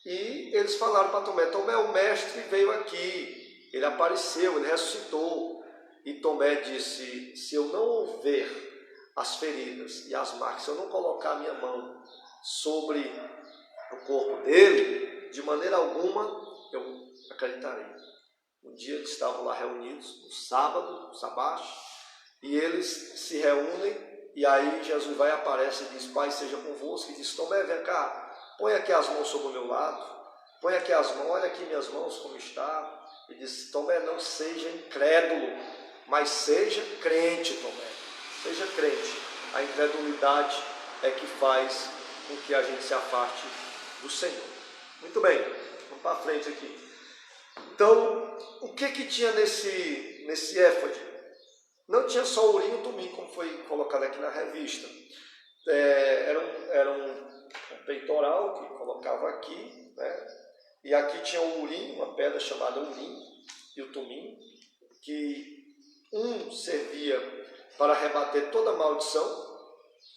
E eles falaram para Tomé, Tomé, o mestre veio aqui, ele apareceu, ele ressuscitou. E Tomé disse, se eu não ver as feridas e as marcas, se eu não colocar a minha mão sobre o corpo dele, de maneira alguma eu acreditarei. Um dia eles estavam lá reunidos, no sábado, no sabate, e eles se reúnem, e aí Jesus vai, aparece e diz, Pai seja convosco, e diz, Tomé, vem cá, põe aqui as mãos sobre o meu lado, põe aqui as mãos, olha aqui minhas mãos como está. E diz, Tomé, não seja incrédulo, mas seja crente, Tomé, seja crente. A incredulidade é que faz com que a gente se afaste do Senhor. Muito bem, vamos para frente aqui. Então, o que tinha nesse éfode? Não tinha só o Urim e o Tumim, como foi colocado aqui na revista. Eram um peitoral que colocava aqui, né? E aqui tinha o urim, uma pedra chamada urim, e o tumim, que um servia para rebater toda maldição,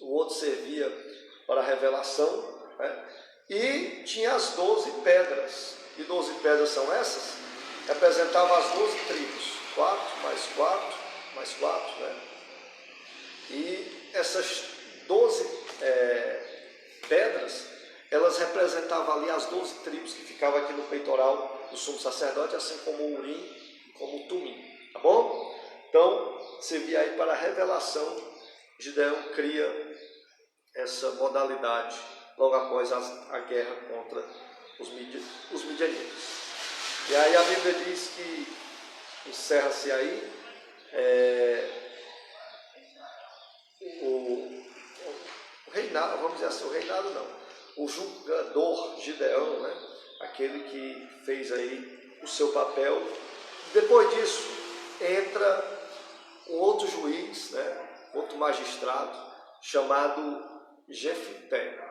o outro servia para a revelação, né? E tinha as 12 pedras. Que 12 pedras são essas? Representavam as 12 tribos, 4 mais 4 mais 4, né? E essas 12 pedras, elas representavam ali as 12 tribos que ficavam aqui no peitoral do sumo sacerdote, assim como o urim e como o tumim, tá bom? Então, servia aí para a revelação. Gideão cria essa modalidade logo após a guerra contra os midianitas. E aí a Bíblia diz que encerra-se aí o reinado, vamos dizer assim, o reinado não, o julgador Gideão, né? Aquele que fez aí o seu papel. Depois disso entra um outro juiz, né? Outro magistrado chamado Jefté.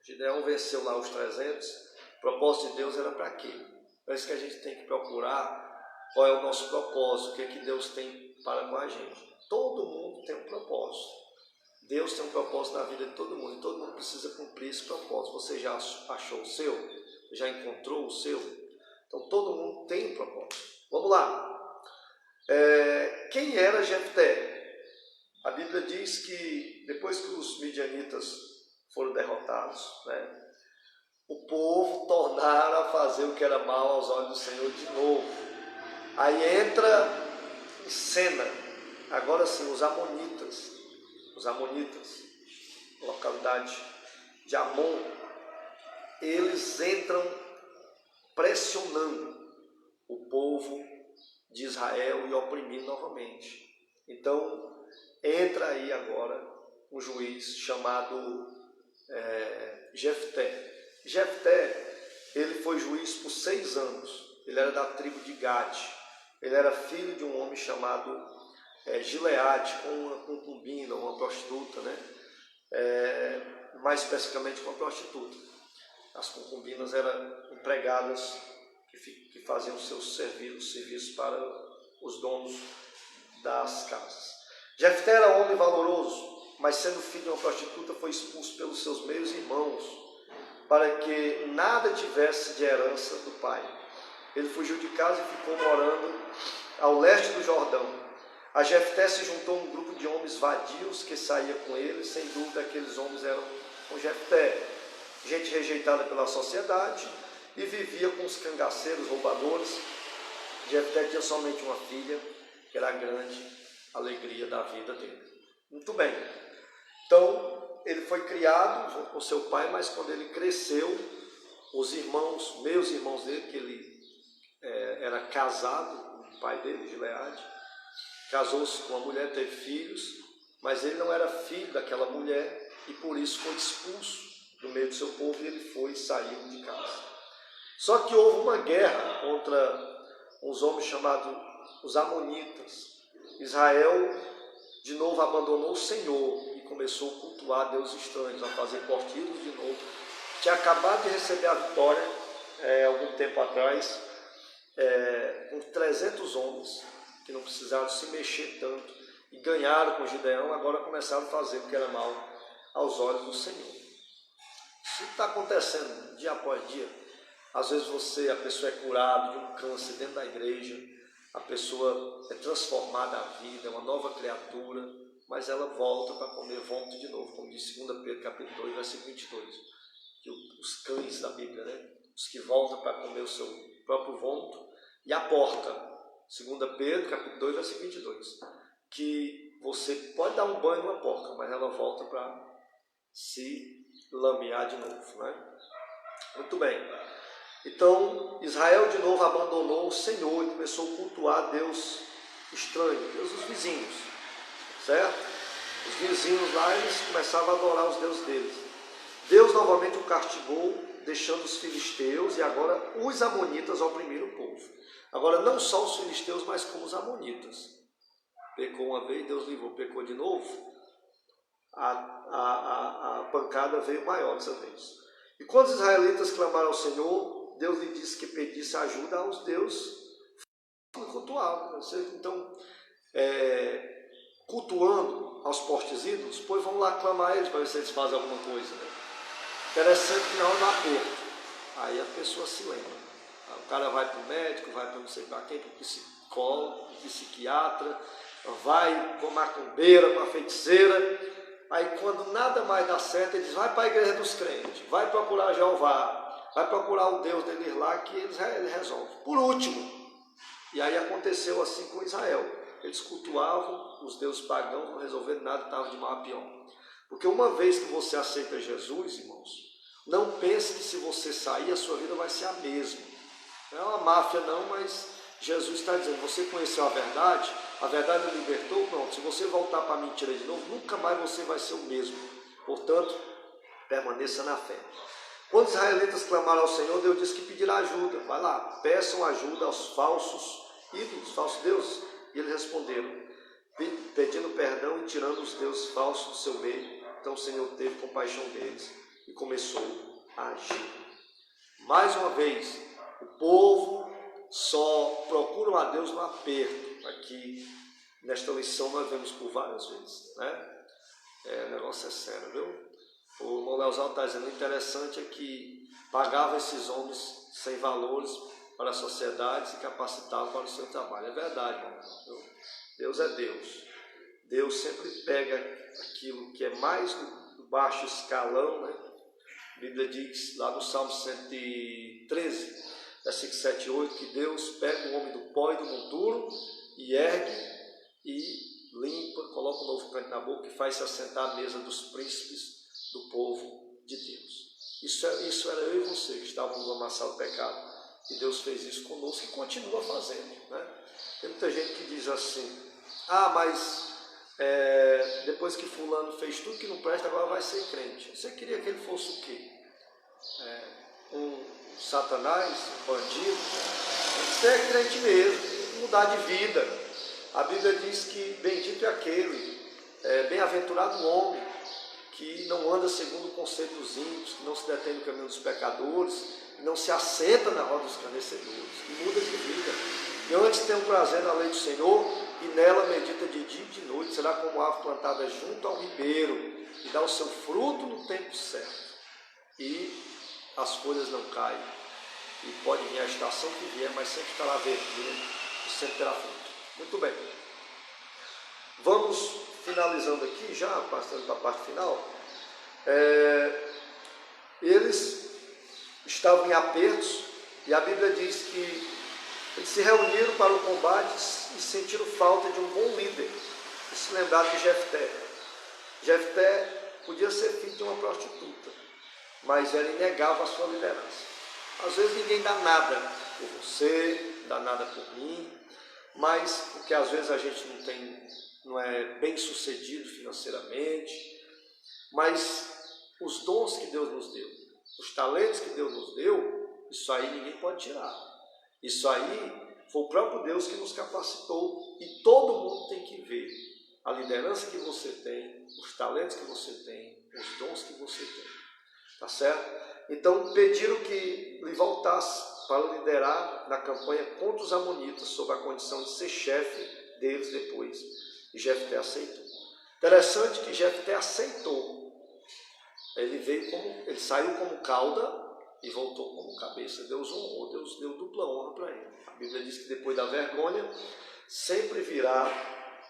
Gideão venceu lá os 300. O propósito de Deus era para quê? É isso que a gente tem que procurar. Qual é o nosso propósito? O que é que Deus tem para com a gente? Todo mundo tem um propósito. Deus tem um propósito na vida de todo mundo. E todo mundo precisa cumprir esse propósito. Você já achou o seu? Já encontrou o seu? Então todo mundo tem um propósito. Vamos lá. Quem era Jefté? A Bíblia diz que depois que os midianitas foram derrotados, né, o povo tornaram a fazer o que era mal aos olhos do Senhor de novo. Aí entra em cena, agora sim, os amonitas, localidade de Amon, eles entram pressionando o povo de Israel e oprimindo novamente. Então, entra aí agora um juiz chamado Jefté. Jefté, ele foi juiz por 6 anos. Ele era da tribo de Gade. Ele era filho de um homem chamado Gileade, com uma concubina, uma prostituta, né? Mais especificamente com uma prostituta. As concubinas eram empregadas que faziam seus serviços para os donos das casas. Jefté era homem valoroso, mas sendo filho de uma prostituta foi expulso pelos seus meios irmãos, para que nada tivesse de herança do pai. Ele fugiu de casa e ficou morando ao leste do Jordão. A Jefté se juntou a um grupo de homens vadios que saía com ele. Sem dúvida aqueles homens eram com Jefté, gente rejeitada pela sociedade, e vivia com os cangaceiros, roubadores. Jefté tinha somente uma filha, que era a grande alegria da vida dele. Muito bem. Então, ele foi criado junto com seu pai, mas quando ele cresceu, meus irmãos dele, que ele era casado, o pai dele, Gileade, casou-se com uma mulher, teve filhos, mas ele não era filho daquela mulher e por isso foi expulso do meio do seu povo e ele saiu de casa. Só que houve uma guerra contra uns homens chamados os Amonitas. Israel de novo abandonou o Senhor e começou a cultuar deuses estranhos, a fazer cortiços de novo. Tinha acabado de receber a vitória algum tempo atrás, com 300 homens que não precisaram se mexer tanto e ganharam com Gideão. Agora começaram a fazer o que era mal aos olhos do Senhor. Isso está acontecendo dia após dia. Às vezes a pessoa é curada de um câncer dentro da igreja, a pessoa é transformada a vida, é uma nova criatura, mas ela volta para comer vômito de novo, como diz 2 Pedro capítulo 2, versículo 22. Que os cães da Bíblia, né? Os que voltam para comer o seu próprio vômito, e a porta, 2 Pedro capítulo 2, versículo 22, que você pode dar um banho numa porca, mas ela volta para se lamear de novo, né? Muito bem. Então, Israel de novo abandonou o Senhor e começou a cultuar Deus estranho, Deus dos vizinhos, certo? Os vizinhos lá, eles começavam a adorar os deuses deles. Deus novamente o castigou, deixando os filisteus, e agora os amonitas oprimiram o povo. Agora, não só os filisteus, mas como os amonitas. Pecou uma vez, Deus livrou, pecou de novo. a pancada veio maior dessa vez. E quando os israelitas clamaram ao Senhor, Deus lhe disse que pedisse ajuda aos deuses que cultuavam. Então, cultuando aos postes ídolos, pois vão lá clamar a eles para ver se eles fazem alguma coisa. Né? Interessante que na hora do aperto, aí a pessoa se lembra. O cara vai para o médico, vai para não sei para quem, para o psicólogo, psiquiatra, vai para a macumbeira, para a feiticeira. Aí quando nada mais dá certo, ele diz, vai para a igreja dos crentes, vai procurar Jeová, vai procurar o Deus deles lá que ele resolve. Por último, e aí aconteceu assim com Israel. Eles cultuavam os deuses pagãos, não resolvendo nada, estavam de mal a pior. Porque uma vez que você aceita Jesus, irmãos, não pense que se você sair, a sua vida vai ser a mesma. Não é uma máfia não, mas Jesus está dizendo, você conheceu a verdade o libertou, pronto. Se você voltar para a mentira de novo, nunca mais você vai ser o mesmo. Portanto, permaneça na fé. Quando os israelitas clamaram ao Senhor, Deus disse que pedirá ajuda. Vai lá, peçam ajuda aos falsos ídolos, falsos deuses. E eles responderam, pedindo perdão e tirando os deuses falsos do seu meio. Então o Senhor teve compaixão deles e começou a agir. Mais uma vez, o povo só procura a Deus no aperto. Aqui, nesta lição, nós vemos por várias vezes. Né? O negócio é sério, viu? O irmão Leozão está dizendo, o interessante é que pagava esses homens sem valores para a sociedade, se capacitavam para o seu trabalho. É verdade, irmão. Deus é Deus. Deus sempre pega aquilo que é mais do baixo escalão, né? A Bíblia diz lá no Salmo 113, versículo 7 e 8, que Deus pega o homem do pó e do monturo e ergue e limpa, coloca um novo canto na boca e faz se assentar à mesa dos príncipes do povo de Deus. Isso era eu e você que estávamos amassados do pecado. E Deus fez isso conosco e continua fazendo. Né? Tem muita gente que diz assim, mas depois que fulano fez tudo que não presta, agora vai ser crente. Você queria que ele fosse o quê? Um satanás, um bandido? Você é crente mesmo, mudar de vida. A Bíblia diz que bendito é aquele, bem-aventurado o homem, que não anda segundo o conceito dos ímpios, que não se detém no caminho dos pecadores, que não se assenta na roda dos escarnecedores, que muda de vida. E antes tem um prazer na lei do Senhor, e nela medita de dia e de noite, será como árvore plantada junto ao ribeiro, e dá o seu fruto no tempo certo. E as folhas não caem, e pode vir a estação que vier, mas sempre estará verdinho, e sempre terá fruto. Muito bem. Vamos finalizando aqui, já passando para a parte final. Eles estavam em apertos e a Bíblia diz que eles se reuniram para o combate e sentiram falta de um bom líder. E se lembraram de Jefté. Jefté podia ser filho de uma prostituta, mas ela negava a sua liderança. Às vezes ninguém dá nada por você, não dá nada por mim, mas porque às vezes a gente não é bem sucedido financeiramente, mas os dons que Deus nos deu, os talentos que Deus nos deu, isso aí ninguém pode tirar. Isso aí foi o próprio Deus que nos capacitou e todo mundo tem que ver a liderança que você tem, os talentos que você tem, os dons que você tem. Tá certo? Então pediram que lhe voltasse para liderar na campanha contra os amonitas, sob a condição de ser chefe deles depois. E Jefté aceitou. Interessante que Jefté aceitou. Ele saiu como cauda e voltou como cabeça. Deus honrou, Deus deu dupla honra para ele. A Bíblia diz que depois da vergonha sempre virá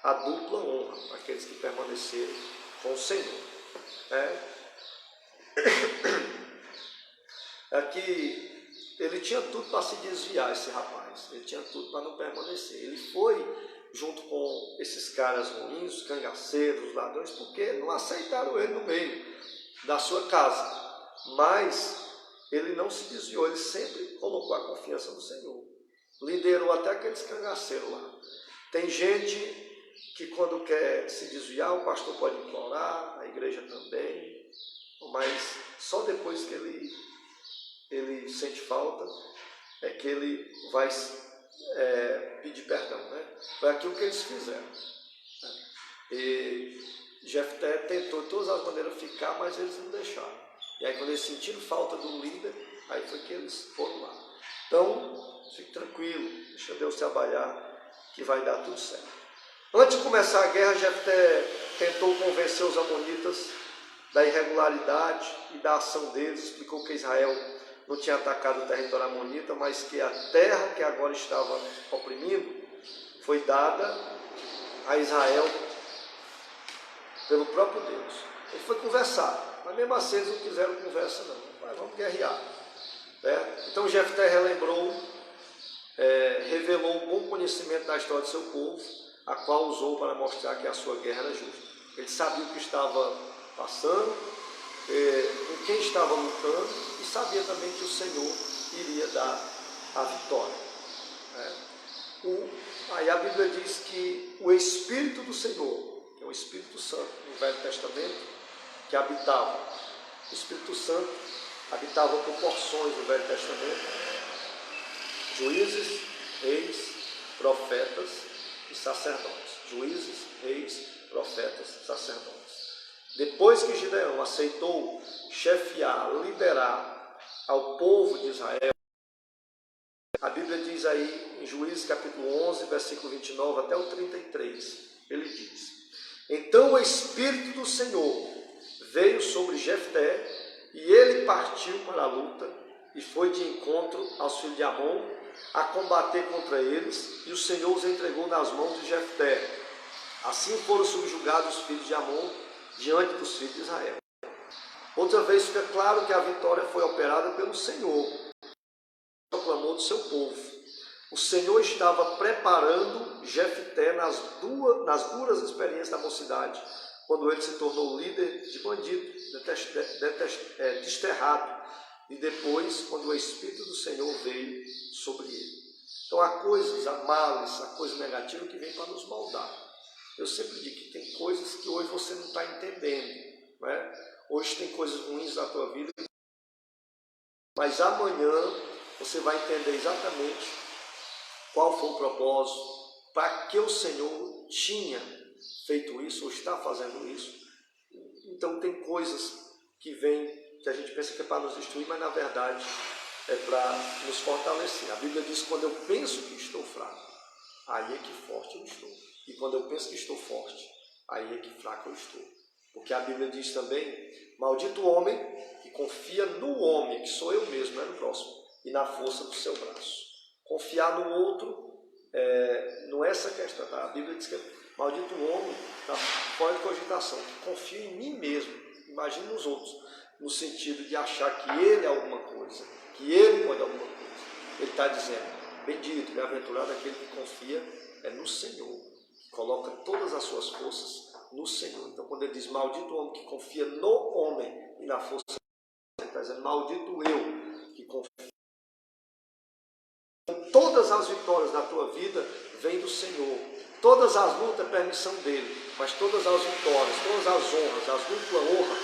a dupla honra para aqueles que permanecerem com o Senhor. Aqui ele tinha tudo para se desviar, esse rapaz. Ele tinha tudo para não permanecer. Ele foi junto com esses caras ruins, os cangaceiros, os ladrões, porque não aceitaram ele no meio da sua casa. Mas ele não se desviou, ele sempre colocou a confiança no Senhor. Liderou até aqueles cangaceiros lá. Tem gente que quando quer se desviar, o pastor pode implorar, a igreja também, mas só depois que ele sente falta, é que ele vai pedir perdão, né? Foi aquilo que eles fizeram. E Jefté tentou de todas as maneiras ficar, mas eles não deixaram. E aí quando eles sentiram falta do líder, aí foi que eles foram lá. Então, fique tranquilo, deixa Deus trabalhar, que vai dar tudo certo. Antes de começar a guerra, Jefté tentou convencer os amonitas da irregularidade e da ação deles, explicou que Israel não tinha atacado o território amonita, mas que a terra que agora estava oprimindo foi dada a Israel pelo próprio Deus. Ele foi conversar, mas mesmo assim eles não quiseram conversa não. Mas vamos guerrear. Então Jefté relembrou, revelou um bom conhecimento da história do seu povo, a qual usou para mostrar que a sua guerra era justa. Ele sabia o que estava passando, com quem estava lutando, e sabia também que o Senhor iria dar a vitória. Aí a Bíblia diz que o Espírito do Senhor, que é o Espírito Santo no Velho Testamento, que habitava, o Espírito Santo habitava por porções no Velho Testamento, juízes, reis, profetas e sacerdotes. Juízes, reis, profetas e sacerdotes. Depois que Gideão aceitou chefiar, liderar ao povo de Israel, a Bíblia diz aí em Juízes capítulo 11, versículo 29 até o 33, ele diz: Então o Espírito do Senhor veio sobre Jefté, e ele partiu para a luta, e foi de encontro aos filhos de Amon, a combater contra eles, e o Senhor os entregou nas mãos de Jefté. Assim foram subjugados os filhos de Amon diante dos filhos de Israel. Outra vez fica claro que a vitória foi operada pelo Senhor, proclamou do seu povo. O Senhor estava preparando Jefté nas duras experiências da mocidade, quando ele se tornou líder de bandido, desterrado, e depois quando o Espírito do Senhor veio sobre ele. Então há coisas, há males, há coisas negativas que vêm para nos moldar. Eu sempre digo que tem coisas que hoje você não está entendendo, Hoje tem coisas ruins na tua vida, mas amanhã você vai entender exatamente qual foi o propósito, para que o Senhor tinha feito isso ou está fazendo isso. Então tem coisas que vêm, que a gente pensa que é para nos destruir, mas na verdade é para nos fortalecer. A Bíblia diz que quando eu penso que estou fraco, aí é que forte eu estou. E quando eu penso que estou forte, aí é que fraco eu estou. Porque a Bíblia diz também: maldito o homem que confia no homem, que sou eu mesmo, não é no próximo, e na força do seu braço. Confiar no outro não é essa questão. Tá? A Bíblia diz que maldito o homem, tá? Fora de cogitação, que confia em mim mesmo, imagina nos outros, no sentido de achar que ele é alguma coisa, que ele pode alguma coisa. Ele está dizendo: bendito, bem-aventurado aquele que confia no Senhor, que coloca todas as suas forças no Senhor. Então, quando ele diz maldito o homem que confia no homem e na força, ele está dizendo maldito eu que confio. Todas as vitórias da tua vida vêm do Senhor. Todas as lutas é permissão dele, mas todas as vitórias, todas as honras, as dupla honra,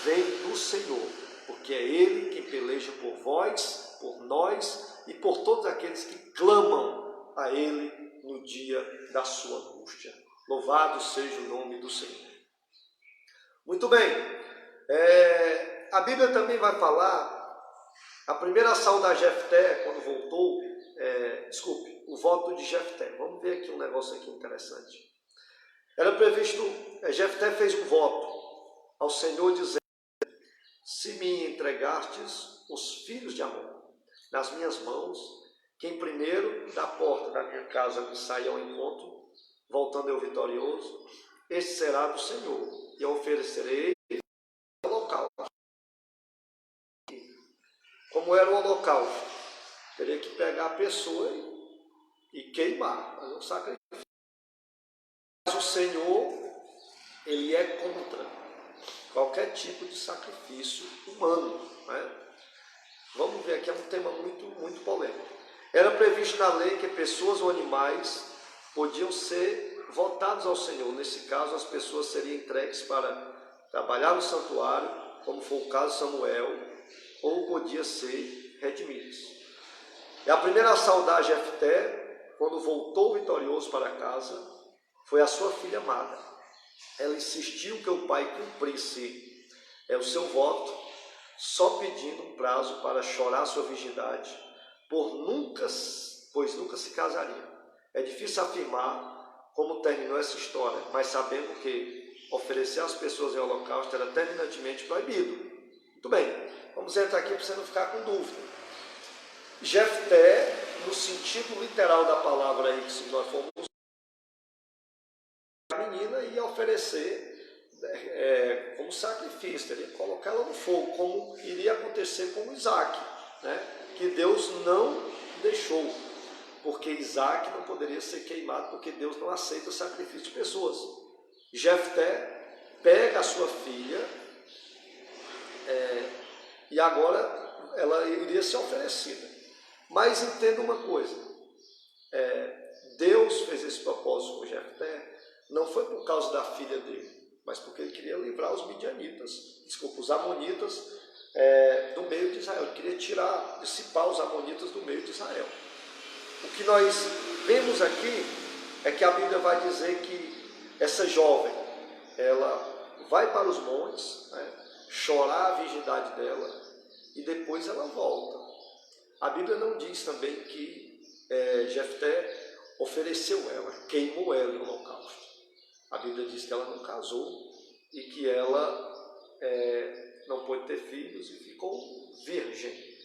vêm do Senhor, porque é ele quem peleja por vós, por nós e por todos aqueles que clamam a ele no dia da sua angústia. Louvado seja o nome do Senhor. Muito bem, a Bíblia também vai falar, a primeira ação da Jefté, quando voltou, o voto de Jefté. Vamos ver aqui um negócio aqui interessante. Era previsto, Jefté fez um voto ao Senhor dizendo: se me entregastes os filhos de Amon nas minhas mãos, quem primeiro da porta da minha casa me sair ao encontro, voltando eu vitorioso, este será do Senhor, e eu oferecerei o holocausto. Como era o holocausto? Teria que pegar a pessoa e queimar, fazer um sacrifício. Mas o Senhor, ele é contra qualquer tipo de sacrifício humano. Vamos ver aqui, é um tema muito polêmico. Era previsto na lei que pessoas ou animais podiam ser votados ao Senhor. Nesse caso, as pessoas seriam entregues para trabalhar no santuário, como foi o caso de Samuel, ou podia ser redimidos. E a primeira a saudar Jefté, quando voltou vitorioso para casa, foi a sua filha amada. ela insistiu que o pai cumprisse o seu voto, só pedindo um prazo para chorar sua virgindade, pois nunca se casaria. É difícil afirmar como terminou essa história, mas sabemos que oferecer às pessoas em holocausto era terminantemente proibido. Muito bem, vamos entrar aqui para você não ficar com dúvida. Jefté, no sentido literal da palavra aí, que se nós formos, a menina ia oferecer como sacrifício, ele ia colocar ela no fogo, como iria acontecer com Isaac, né? Que Deus não deixou, porque Isaac não poderia ser queimado, porque Deus não aceita o sacrifício de pessoas. Jefté pega a sua filha e agora ela iria ser oferecida. Mas entenda uma coisa, Deus fez esse propósito com Jefté, não foi por causa da filha dele, mas porque ele queria livrar os os amonitas do meio de Israel. Ele queria dissipar os amonitas do meio de Israel. O que nós vemos aqui é que a Bíblia vai dizer que essa jovem, ela vai para os montes, né, chorar a virgindade dela e depois ela volta. A Bíblia não diz também que Jefté ofereceu ela, queimou ela no holocausto. A Bíblia diz que ela não casou e que ela não pôde ter filhos e ficou virgem.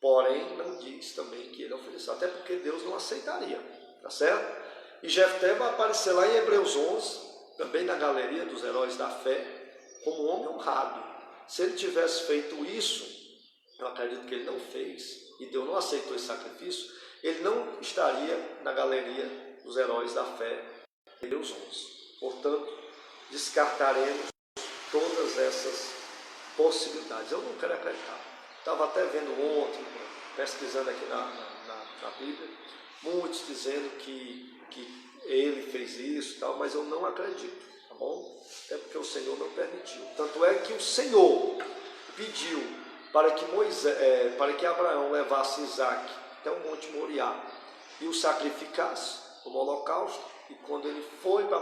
Porém, não diz também que ele ofereceu, até porque Deus não aceitaria, tá certo? E Jefté vai aparecer lá em Hebreus 11, também na galeria dos heróis da fé, como um homem honrado. Se ele tivesse feito isso, eu acredito que ele não fez, e Deus não aceitou esse sacrifício, ele não estaria na galeria dos heróis da fé, em Hebreus 11. Portanto, descartaremos todas essas possibilidades. Eu não quero acreditar. Estava até vendo ontem, pesquisando aqui na Bíblia, muitos dizendo que ele fez isso e tal, mas eu não acredito, tá bom? É porque o Senhor não permitiu. Tanto é que o Senhor pediu para que Abraão levasse Isaac até o Monte Moriá e o sacrificasse como holocausto, e quando ele foi para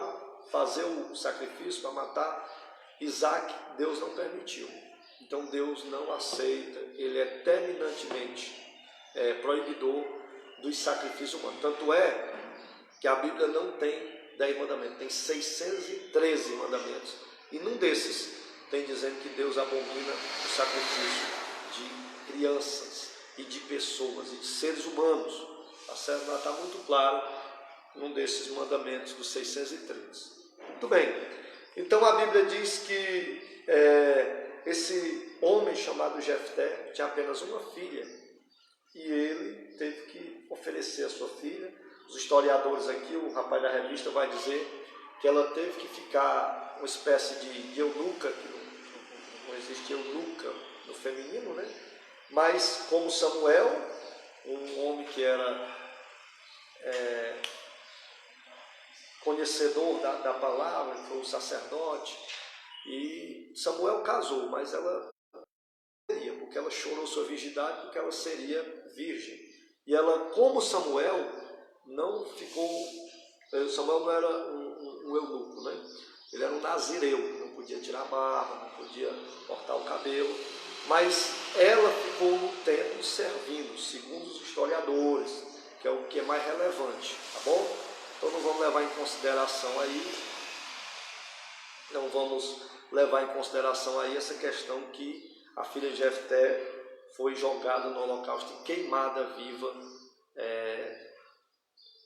fazer o sacrifício, para matar Isaac, Deus não permitiu. Então Deus não aceita, ele é terminantemente proibidor dos sacrifícios humanos. Tanto é que a Bíblia não tem 10 mandamentos, tem 613 mandamentos. E num desses tem dizendo que Deus abomina o sacrifício de crianças e de pessoas e de seres humanos. Tá certo? Está muito claro num desses mandamentos dos 613. Muito bem. Então a Bíblia diz que esse homem chamado Jefté tinha apenas uma filha e ele teve que oferecer a sua filha. Os historiadores aqui, o rapaz da revista vai dizer que ela teve que ficar uma espécie de eunuca, que não existe eunuca no feminino, né? Mas como Samuel, um homem que era conhecedor da palavra, foi um sacerdote, e Samuel casou, mas ela seria, porque ela chorou sua virgindade, porque ela seria virgem. E ela, como Samuel, não ficou. Samuel não era um eunuco, né? Ele era um nazireu, não podia tirar a barba, não podia cortar o cabelo, mas ela ficou no templo servindo, segundo os historiadores, que é o que é mais relevante, tá bom? Então não vamos levar em consideração aí, essa questão que a filha de Jefté foi jogada no holocausto e queimada viva,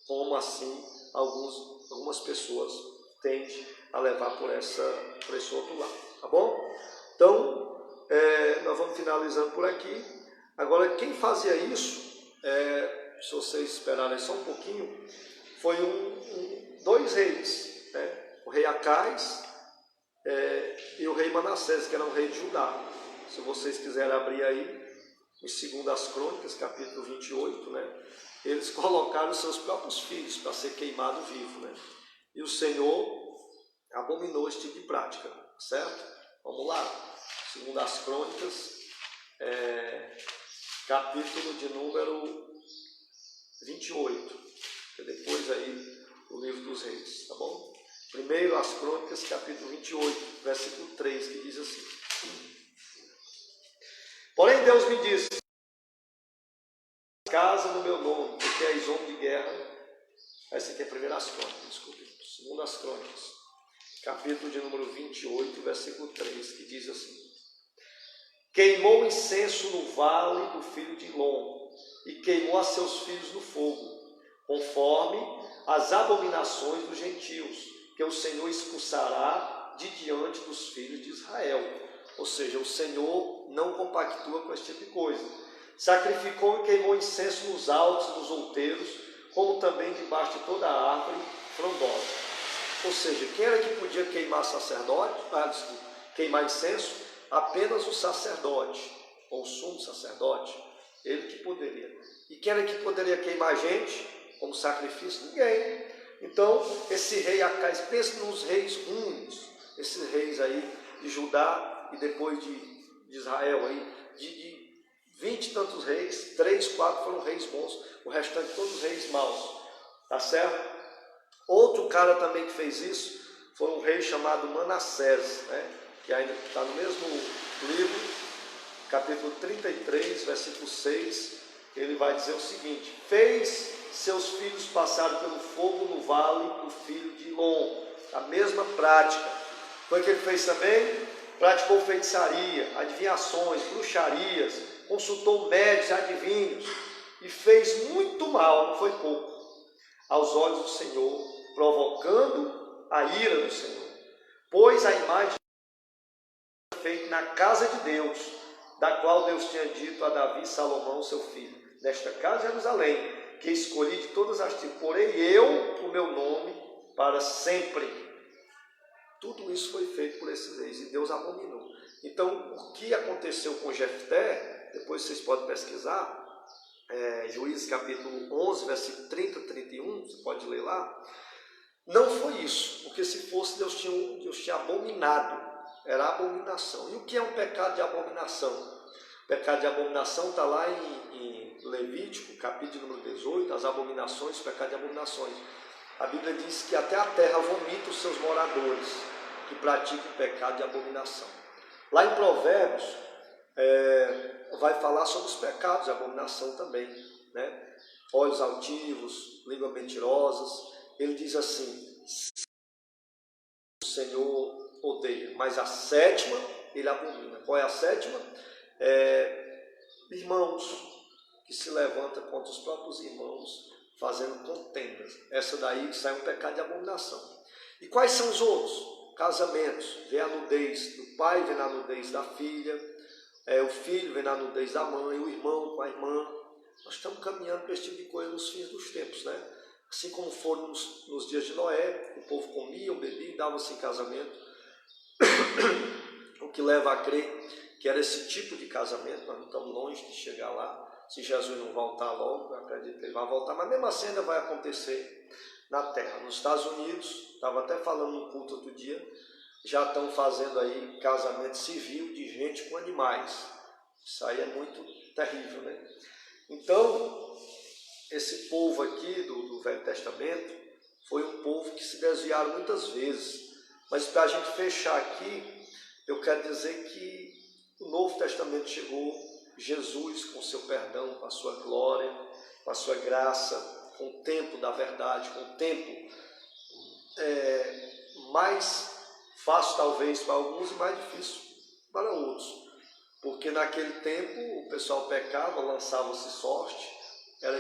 como assim algumas pessoas tendem a levar por esse outro lado, tá bom? Então, nós vamos finalizando por aqui. Agora, quem fazia isso, se vocês esperarem só um pouquinho, foi dois reis, né? O rei Acais e o rei Manassés, que era um rei de Judá. Se vocês quiserem abrir aí, em 2 Crônicas, capítulo 28, né? Eles colocaram seus próprios filhos para ser queimado vivo, né? E o Senhor abominou esse tipo de prática, certo? Vamos lá, 2 Crônicas, capítulo de número 28, que depois aí o livro dos reis, tá bom? Primeiro as Crônicas, capítulo 28, versículo 3, que diz assim: porém Deus me disse, casa no meu nome, porque és homem de guerra. Essa aqui é a primeira as Crônicas, desculpe, segunda as Crônicas, capítulo de número 28, versículo 3, que diz assim: queimou incenso no vale do filho de Hilom, e queimou a seus filhos no fogo, conforme as abominações dos gentios, que o Senhor expulsará de diante dos filhos de Israel. Ou seja, o Senhor não compactua com esse tipo de coisa. Sacrificou e queimou incenso nos altos, nos outeiros, como também debaixo de toda a árvore frondosa. Ou seja, quem era que podia queimar sacerdote? Queimar incenso? Apenas o sacerdote, ou o sumo sacerdote, ele que poderia. E quem era que poderia queimar gente como sacrifício? Ninguém. Então, esse rei Acais, pensa nos reis ruins, esses reis aí de Judá e depois de Israel aí, de 20 e tantos reis, 3, 4 foram reis bons, o restante todos reis maus, tá certo? Outro cara também que fez isso foi um rei chamado Manassés, né? Que ainda está no mesmo livro, capítulo 33, versículo 6, ele vai dizer o seguinte: fez seus filhos passarem pelo fogo no vale do filho de Hilom, a mesma prática. Foi o que ele fez também? Praticou feitiçaria, adivinhações, bruxarias, consultou médicos e adivinhos, e fez muito mal, não foi pouco, aos olhos do Senhor, provocando a ira do Senhor. Pois a imagem feita na casa de Deus, da qual Deus tinha dito a Davi e Salomão, seu filho: nesta casa de Jerusalém, que escolhi de todas as tribos, porém eu o meu nome para sempre. Tudo isso foi feito por esses reis e Deus abominou. Então, o que aconteceu com Jefté, depois vocês podem pesquisar, Juízes capítulo 11, versículo 30 e 31, você pode ler lá. Não foi isso, porque se fosse, Deus tinha abominado, era abominação. E o que é um pecado de abominação? O pecado de abominação está lá em Levítico, capítulo número 18, as abominações, o pecado de abominações. A Bíblia diz que até a terra vomita os seus moradores, que praticam o pecado de abominação. Lá em Provérbios, vai falar sobre os pecados de abominação também, né? Olhos altivos, línguas mentirosas. Ele diz assim: o Senhor odeia, mas a sétima ele abomina. Qual é a sétima? Irmãos que se levantam contra os próprios irmãos, fazendo contendas. Essa daí sai um pecado de abominação. E quais são os outros? Casamentos, vê a nudez do pai, vê na nudez da filha, o filho vê na nudez da mãe, o irmão com a irmã. Nós estamos caminhando para esse tipo de coisa nos fins dos tempos, né? Assim como foram nos dias de Noé, o povo comia, bebia e dava-se em casamento. O que leva a crer que era esse tipo de casamento. Nós não estamos longe de chegar lá. Se Jesus não voltar logo, eu acredito que ele vai voltar, mas mesmo assim ainda vai acontecer na terra. Nos Estados Unidos, estava até falando no culto outro dia, já estão fazendo aí casamento civil de gente com animais. Isso aí é muito terrível, né? Então, esse povo aqui do Velho Testamento foi um povo que se desviaram muitas vezes. Mas para a gente fechar aqui, eu quero dizer que o Novo Testamento chegou, Jesus com o seu perdão, com a sua glória, com a sua graça, com o tempo da verdade, com o tempo mais fácil talvez para alguns e mais difícil para outros. Porque naquele tempo o pessoal pecava, lançava-se sorte, era